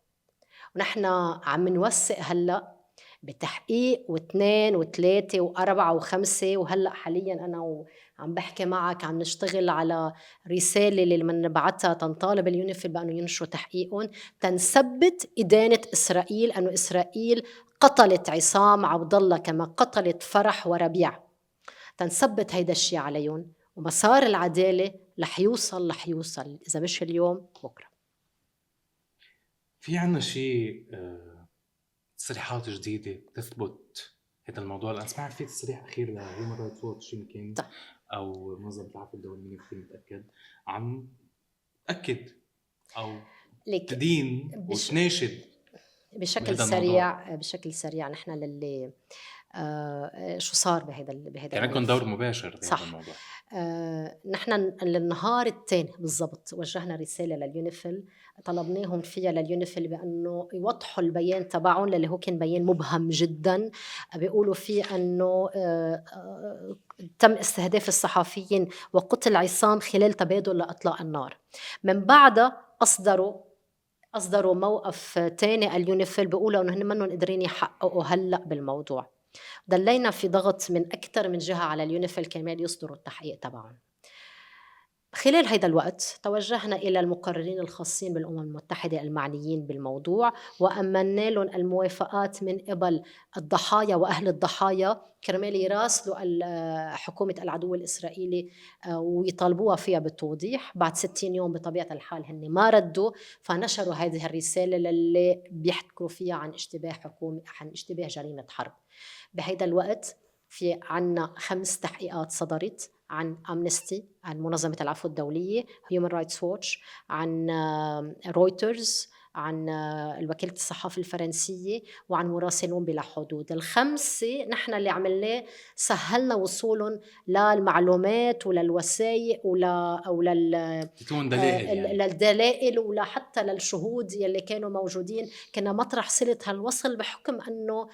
ونحن عم نوثق هلأ بتحقيق 2 و3 و4 و5، وهلأ حالياً أنا عم بحكي معك عم نشتغل على رسالة اللي منبعتها تنطالب اليونيفيل بأنه ينشروا تحقيقهم تنثبت إدانة إسرائيل، أنه إسرائيل قتلت عصام عبد الله كما قتلت فرح وربيع، تنثبت هيدا الشيء عليهم، ومسار العدالة رح يوصل إذا مش اليوم بكرة. في عنا شيء تصريحات جديدة تثبت هذا الموضوع؟ لأن سمعت في تصريح أخير لهيومن رايتس ووتش يمكن أو منظمة العفو الدولية، ماني متأكد، عم تأكد أو تدين وتناشد بشكل سريع نحن للي شو صار بهذا كان عندكم دور مباشر بهذا الموضوع. نحن النهار الثاني بالضبط وجهنا رسالة لليونيفيل، طلبناهم فيها لليونيفيل بأنه يوضحوا البيان تبعهم اللي هو كان بيان مبهم جدا، بيقولوا فيه أنه تم استهداف الصحفيين وقتل عصام خلال تبادل لإطلاق النار. من بعدها أصدروا موقف تاني اليونيفيل بيقولوا أنه هن منهم قادرين يحققوا هلأ بالموضوع. ضلينا في ضغط من أكثر من جهة على اليونيفيل كمان يصدروا التحقيق تبعهم. خلال هذا الوقت توجهنا إلى المقررين الخاصين بالأمم المتحدة المعنيين بالموضوع، وأمنا لهم الموافقات من قبل الضحايا وأهل الضحايا كرمال يراسلوا حكومة العدو الإسرائيلي ويطالبوها فيها بالتوضيح. بعد 60 يوم بطبيعة الحال هن ما ردوا، فنشروا هذه الرسالة اللي بيحكوا فيها عن اشتباه حكومي، عن اشتباه جريمة حرب. بهذا الوقت في عنا 5 تحقيقات صدرت عن أمنستي، عن منظمة العفو الدولية، هيومن رايتس ووتش، عن رويترز، عن الوكالة الصحافة الفرنسية، وعن مراسلون بلا حدود. الخمسة نحن اللي عملناه سهلنا وصولهم للمعلومات وللوثائق أو تكون دلائل يعني. للدلائل ولا حتى للشهود يلي كانوا موجودين. كنا مطرح صلة هالوصل بحكم أنه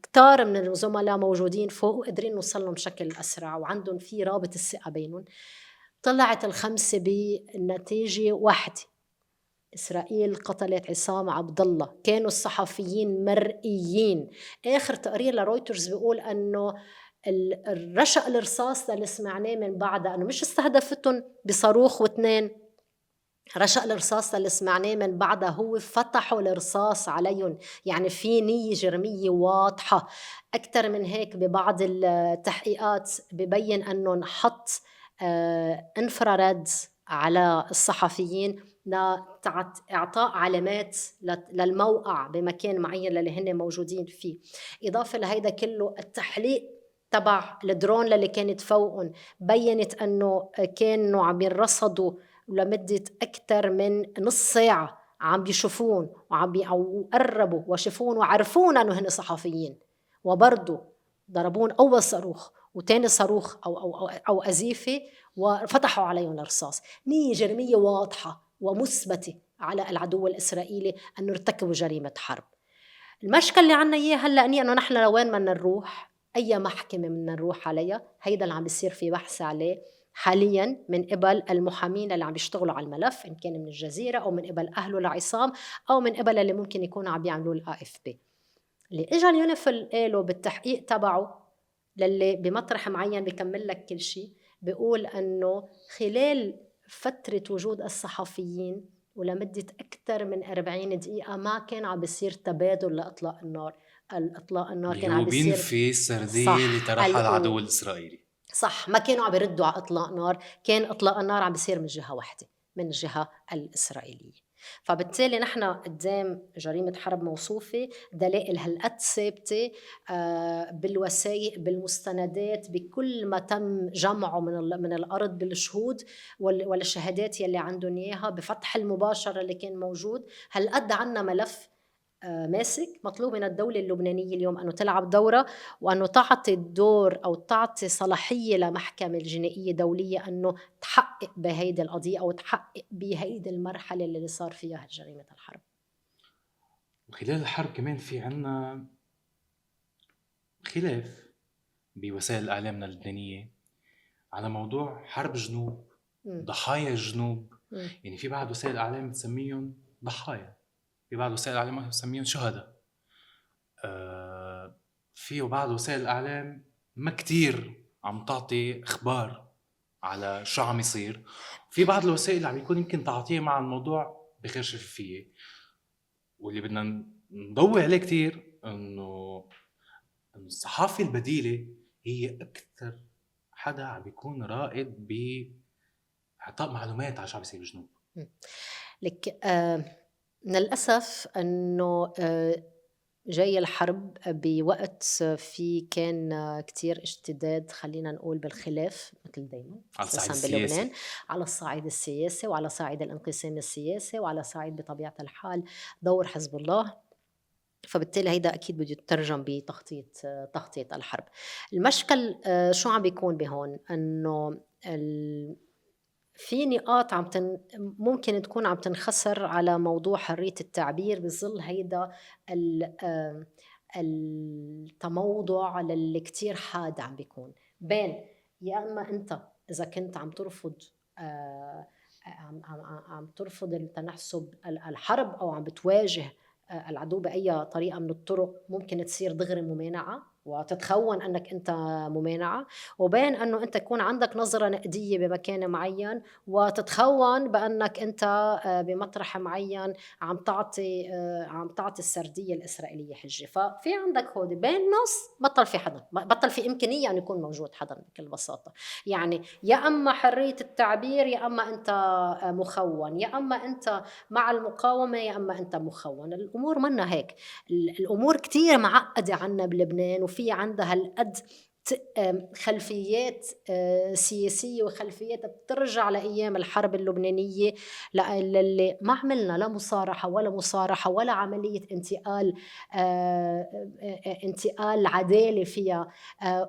كتار من الزملاء موجودين فوق وقدرين نوصل لهم بشكل أسرع وعندهم في رابط الثقة بينهم. طلعت الخمسة بالنتيجة واحدة: إسرائيل قتلت عصام عبد الله. كانوا الصحفيين مرئيين. آخر تقرير لرويترز بيقول أنه الرشق الرصاص اللي سمعناه من بعدها أنه مش استهدفتهم بصاروخ واثنين، رشق الرصاص اللي سمعناه من بعدها هو فتحوا الرصاص عليهم. يعني في نية جرمية واضحة. أكثر من هيك ببعض التحقيقات ببين أنه نحط انفراريد على الصحفيين لإعطاء علامات للموقع بمكان معين اللي هن موجودين فيه. إضافة لهيدا كله التحليق تبع الدرون اللي كانت فوقهم بيّنت أنه كانوا عم يرصدوا لمدة أكثر من نص ساعة، عم بيشوفون أو قربوا وشوفون وعرفون أنه هن صحفيين، وبرضو ضربون أول صاروخ وتاني صاروخ أو أزيفة وفتحوا عليهم الرصاص. نية جرمية واضحة ومثبتة على العدو الإسرائيلي أنه ارتكبوا جريمة حرب. المشكلة اللي عنا إياه هلأ أنه نحن لوين بدنا نروح، أي محكمة بدنا نروح عليها، هيدا اللي عم بيصير في بحث عليه حالياً من قبل المحامين اللي عم بيشتغلوا على الملف، إن كان من الجزيرة أو من قبل أهله لعصام أو من قبل اللي ممكن يكونوا عم بيعملوا AFP. اللي إجا اليونيفيل قالوا بالتحقيق تبعه للي بمطرح معين بيكمل لك كل شيء، بيقول أنه خلال فترة وجود الصحفيين ولمدة أكثر من 40 دقيقة ما كان عم بيصير تبادل لإطلاق النار. الإطلاق النار كان عم بيصير في السردية اللي طرحها العدو الإسرائيلي. صح، ما كانوا عم بيردوا على إطلاق نار، كان إطلاق النار عم بيصير من جهة واحدة، من الجهة الإسرائيلية. فبالتالي نحن قدام جريمة حرب موصوفة، دلائل هالقد ثابتة بالوثائق بالمستندات بكل ما تم جمعه من الأرض بالشهود والشهادات يلي عندهم إياها بفتح المباشر اللي كان موجود. هالقد عنا ملف ماسك. مطلوب من الدولة اللبنانية اليوم أنه تلعب دورة وأنه تعطي الدور أو تعطي صلاحية لمحكمة الجنائية دولية أنه تحقق بهيدي القضية أو تحقق بهيدي المرحلة اللي صار فيها جريمة الحرب. وخلال الحرب كمان في عنا خلاف بوسائل الإعلام اللبنانية على موضوع حرب جنوب، ضحايا الجنوب. يعني في بعض وسائل الإعلام بتسميهم ضحايا، في بعض وسائل الإعلام بتسميهم شهداء. في بعض وسائل الإعلام ما كتير عم تعطي إخبار على شو عم يصير. في بعض الوسائل اللي عم يكون يمكن تعطيه مع الموضوع بغير شفافية. واللي بدنا نضوي عليه كتير إنه الصحافة البديلة هي أكثر حدا عم بيكون رائد بإعطاء معلومات على شو عم يصير بالجنوب. لك من الأسف أنه جاي الحرب بوقت في كان كتير اشتداد، خلينا نقول بالخلاف مثل دايما على الصعيد السياسي، على الصعيد السياسي وعلى صعيد الانقسام السياسي وعلى صعيد بطبيعة الحال دور حزب الله. فبالتالي هيدا أكيد بده يترجم بتغطية الحرب. المشكل شو عم بيكون بهون أنه في نقاط ممكن تكون عم تنخسر على موضوع حرية التعبير بظل هيدا التموضع اللي كتير حاد عم بيكون بين يا أما أنت إذا كنت عم ترفض عم ترفض التنحسب الحرب أو عم بتواجه العدو بأي طريقة من الطرق ممكن تصير دغري ممانعة وتتخون أنك أنت ممانعة، وبين أنه أنت يكون عندك نظرة نقدية بمكان معين وتتخون بأنك أنت بمطرح معين عم تعطي السردية الإسرائيلية حجة. ففي عندك هودي بين نص بطل في إمكانية أن يكون موجود حدا بكل بساطة. يعني يا أما حرية التعبير يا أما أنت مخون، يا أما أنت مع المقاومة يا أما أنت مخون. الأمور منا هيك، الأمور كتير معقدة عنا بلبنان وفي عندها هالقد خلفيات سياسية وخلفيات بترجع لأيام الحرب اللبنانية، اللي ما عملنا لا مصارحة ولا عملية انتقال عدالة فيها،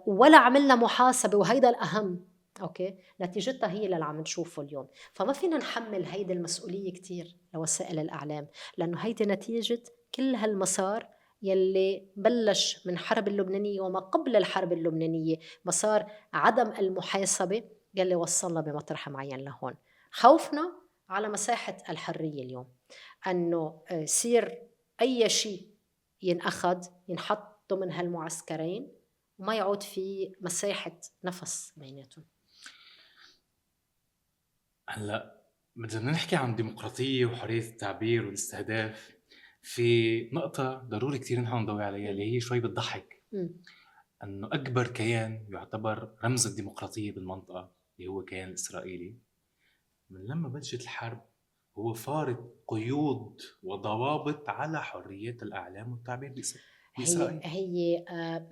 ولا عملنا محاسبة، وهيدا الأهم. أوكي، نتيجتها هي اللي عم نشوفه اليوم. فما فينا نحمل هيدي المسؤولية كتير لوسائل الإعلام، لأنه هيدي نتيجة كل هالمسار يلي بلش من حرب اللبنانية وما قبل الحرب اللبنانية، مسار عدم المحاسبة يلي وصلنا بمطرح معين لهون. خوفنا على مساحة الحرية اليوم، أنه يصير أي شيء ينأخذ ينحط ضمن هالمعسكرين وما يعود في مساحة نفس بيناتهم. هلا بدنا نحكي عن ديمقراطية وحرية التعبير والاستهداف. في نقطة ضروري كتير نحن نضوي عليها اللي هي شوي بتضحك، أنه أكبر كيان يعتبر رمز الديمقراطية بالمنطقة اللي هو كيان الإسرائيلي، من لما بلشت الحرب هو فارض قيود وضوابط على حرية الإعلام والتعبير بإسرائيل.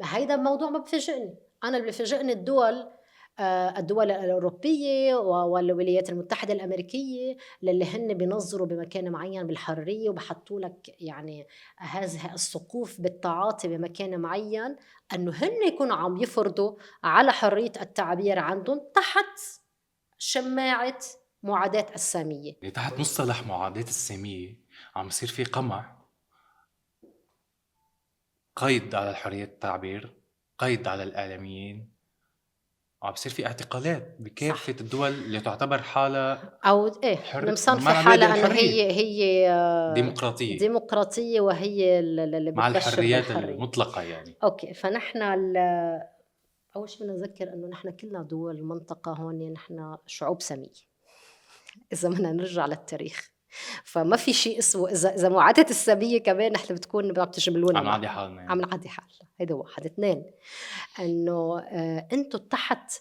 هيدا الموضوع ما بفاجئني، أنا اللي بفاجئني الدول الأوروبية والولايات المتحدة الأمريكية، للي هن بينظروا بمكان معين بالحرية وبحطوا لك يعني هذه السقوف بالتعاطي بمكان معين، أنه هن يكونوا عم يفرضوا على حرية التعبير عندهم تحت شماعة معاداة السامية. اللي تحت مصطلح معاداة السامية عم يصير في قمع، قيد على حرية التعبير، قيد على الإعلاميين، وعم بيصير في اعتقالات بكافة الدول اللي تعتبر حالها أو إيه مصنفة حالها أنه هي ديمقراطية وهي اللي مع بتبشر الحريات بالحرية المطلقة يعني. أوكي، فنحن أول شيء بدنا نذكر أنه نحن كلنا دول المنطقة هون نحن شعوب سامية إذا بدنا نرجع للتاريخ، فما في شيء اسمه إذا معاداة السامية كمان نحن بتكون بتجملونا عم نعدي حالنا يعني. عم نعدي حالنا. هيدا واحد. اثنين، أنه أنتوا تحت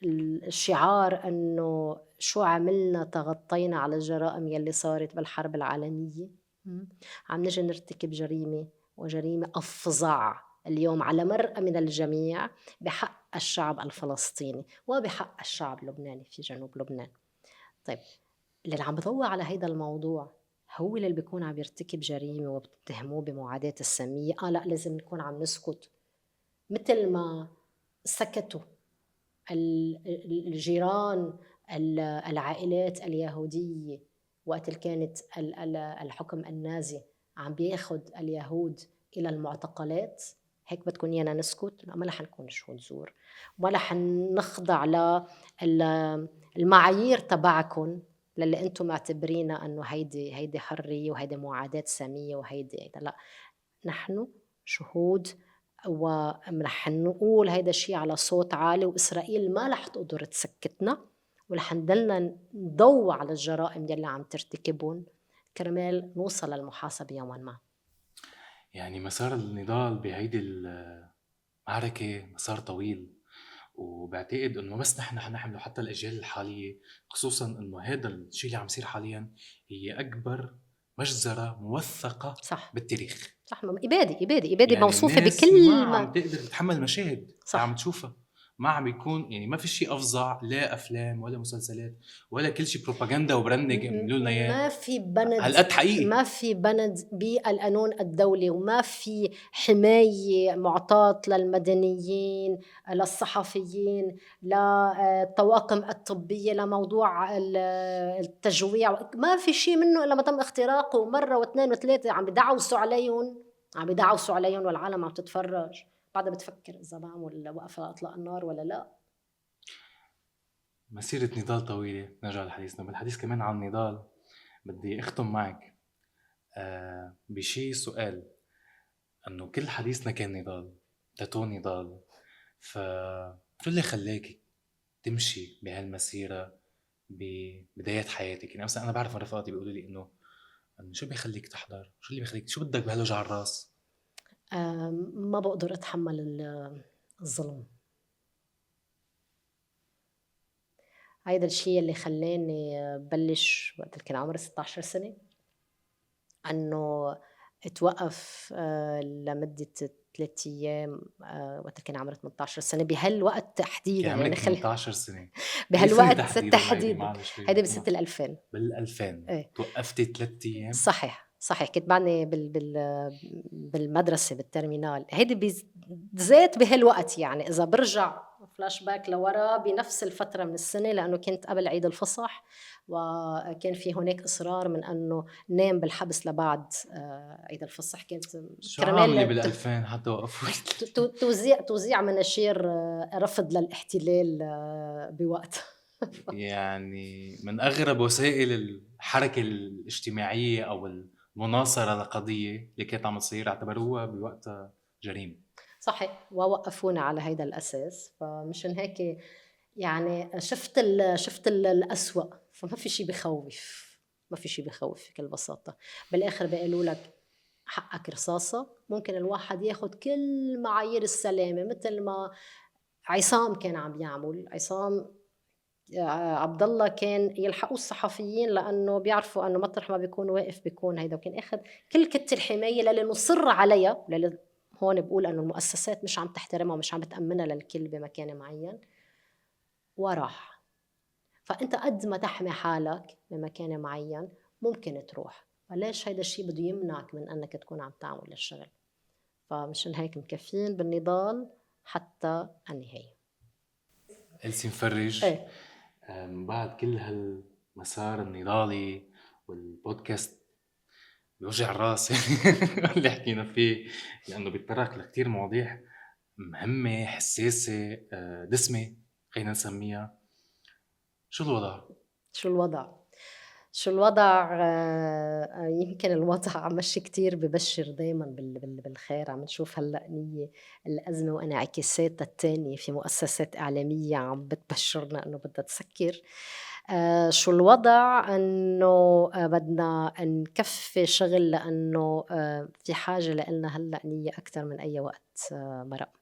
الشعار أنه شو عملنا تغطينا على الجرائم يلي صارت بالحرب العالمية، عم نجي نرتكب جريمة، وجريمة أفظع اليوم على مرأى من الجميع بحق الشعب الفلسطيني وبحق الشعب اللبناني في جنوب لبنان. طيب، اللي عم بضوى على هيدا الموضوع هو اللي بيكون عم يرتكب جريمة وبتتهموه بمعاداة السامية. لا، لازم نكون عم نسكت مثل ما سكتوا الجيران العائلات اليهودية وقت اللي كانت الحكم النازي عم بياخد اليهود إلى المعتقلات. هيك بدكم يانا نسكت؟ لا، ما رح نكون شهود زور ولا حنخضع للمعايير تبعكم للي انتم معتبرينها انه هيدي حرية وهيدي معاداة سامية وهيدي لا، نحن شهود ورح نقول هيدا الشيء على صوت عالي، وإسرائيل ما رح تقدر تسكتنا، ورح نضلنا نضوي على الجرائم يلي عم ترتكبون كرمال نوصل للمحاسبة يوما ما. يعني مسار النضال بهيدي المعركة مسار طويل، وبعتقد انه بس نحن حنحمله حتى الاجيال الحاليه، خصوصا انه هذا الشيء اللي عم يصير حاليا هي اكبر مجزره موثقه صح بالتاريخ. صح، إبادة يعني موصوفة بكل بكل ما عم تقدر تتحمل مشاهد اللي عم تشوفها، ما عم بيكون يعني ما في شيء افظع، لا افلام ولا مسلسلات ولا كل شيء بروباغندا وبرندنج يعملوا لنا اياه. ما في بند، هالقد حقيقي ما في بند بالقانون الدولي، وما في حماية معطاة للمدنيين، للصحفيين، للطواقم الطبية، لموضوع التجويع. ما في شيء منه إلا ما تم اختراقه مرة واثنين وثلاثة. عم بدعوسوا عليهم والعالم عم تتفرج بعدها بتفكر إذا بعمل وقفة أطلق النار ولا لا. مسيرة نضال طويلة. نرجع لحديثنا، بالحديث كمان عن النضال بدي أختم معك بشي سؤال، أنه كل حديثنا كان نضال، تاتو نضال، شو اللي خلاك تمشي بهالمسيرة ببداية حياتك؟ يعني مثلا أنا بعرف من رفقاتي بيقولوا لي إنه شو بيخليك تحضر، شو اللي بيخليك، شو بدك بهالوجع على الراس؟ ما بقدر أتحمل الظلم. هيدا الشيء اللي خلاني بلش وقت اللي كان عمري 16 سنة أنه اتوقف لمدة 3 أيام وقت كان عمري 18 سنة بهالوقت تحديدا. كان عمرك يعني 18 سنة. أي سنة بهالوقت تحديدا هيدي؟ تحديدا معلش هيدي بسنة 2000. بال2000 ايه توقفتي 3 أيام؟ صحيح كنت بعدني بالمدرسة بالترمينال. هيدي بالذات بهالوقت، يعني إذا برجع فلاش باك لورا بنفس الفترة من السنة، لأنه كنت قبل عيد الفصح، وكان في هناك إصرار من أنه نام بالحبس لبعد عيد الفصح. كانت شو عاملة كرمال بال2000 حتى وقفوك؟ توزيع مناشير رفض للاحتلال بوقت. يعني من أغرب وسائل الحركة الاجتماعية أو المناصرة لقضية اللي كانت عم تصير، اعتبروها بوقتها جريمة. صحيح، ووقفونا على هيدا الأساس. فمشان هيك يعني شفت الأسوأ. فما في شي بخوف، ما في شي بخوف بكل بساطة. بالآخر بيقولوا لك حقك رصاصة. ممكن الواحد ياخد كل معايير السلامة، مثل ما عصام كان عم يعمل. عصام عبد الله كان يلحقوا الصحفيين لانه بيعرفوا انه مطرح ما بيكون واقف بيكون هيدا، وكان اخذ كل كت الحمايه للي نصر عليها. هون بقول انه المؤسسات مش عم تحترمها ومش عم بتامنها للكل بمكان معين، وراح. فانت قد ما تحمي حالك بمكان معين ممكن تروح، فليش هيدا الشيء بده يمنعك من انك تكون عم تعمل الشغل؟ فمشان هيك مكفين بالنضال حتى النهايه. إلسي مفرج، ايه من بعد كل هالمسار النضالي والبودكاست بيوجع الراس يعني اللي حكينا فيه، لأنه بيتطرق لكتير مواضيع مهمة حساسة دسمة خلينا نسميها. شو الوضع؟ شو الوضع؟ شو الوضع؟ يمكن الوضع مش كتير ببشر دايما بالخير. عم نشوف هلأ نية الأزمة وانعكاساتها التانية في مؤسسات إعلامية عم بتبشرنا أنه بدها تسكر. شو الوضع؟ أنه بدنا نكفي شغل، لأنه في حاجة لإلنا هلأ نية أكتر من أي وقت مرق.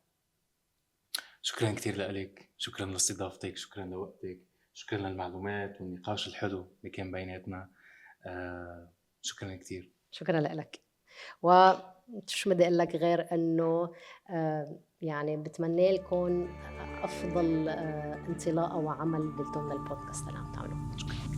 شكرا كتير لك، شكرا لاستضافتك، شكرا لوقتك، شكرا للمعلومات والنقاش الحلو اللي كان بيناتنا. شكرا كتير. شكرا لك. وشو بدي اقول لك غير انه يعني بتمنى لكم افضل انطلاقه وعمل ضمن البودكاست اللي عم تعملوه.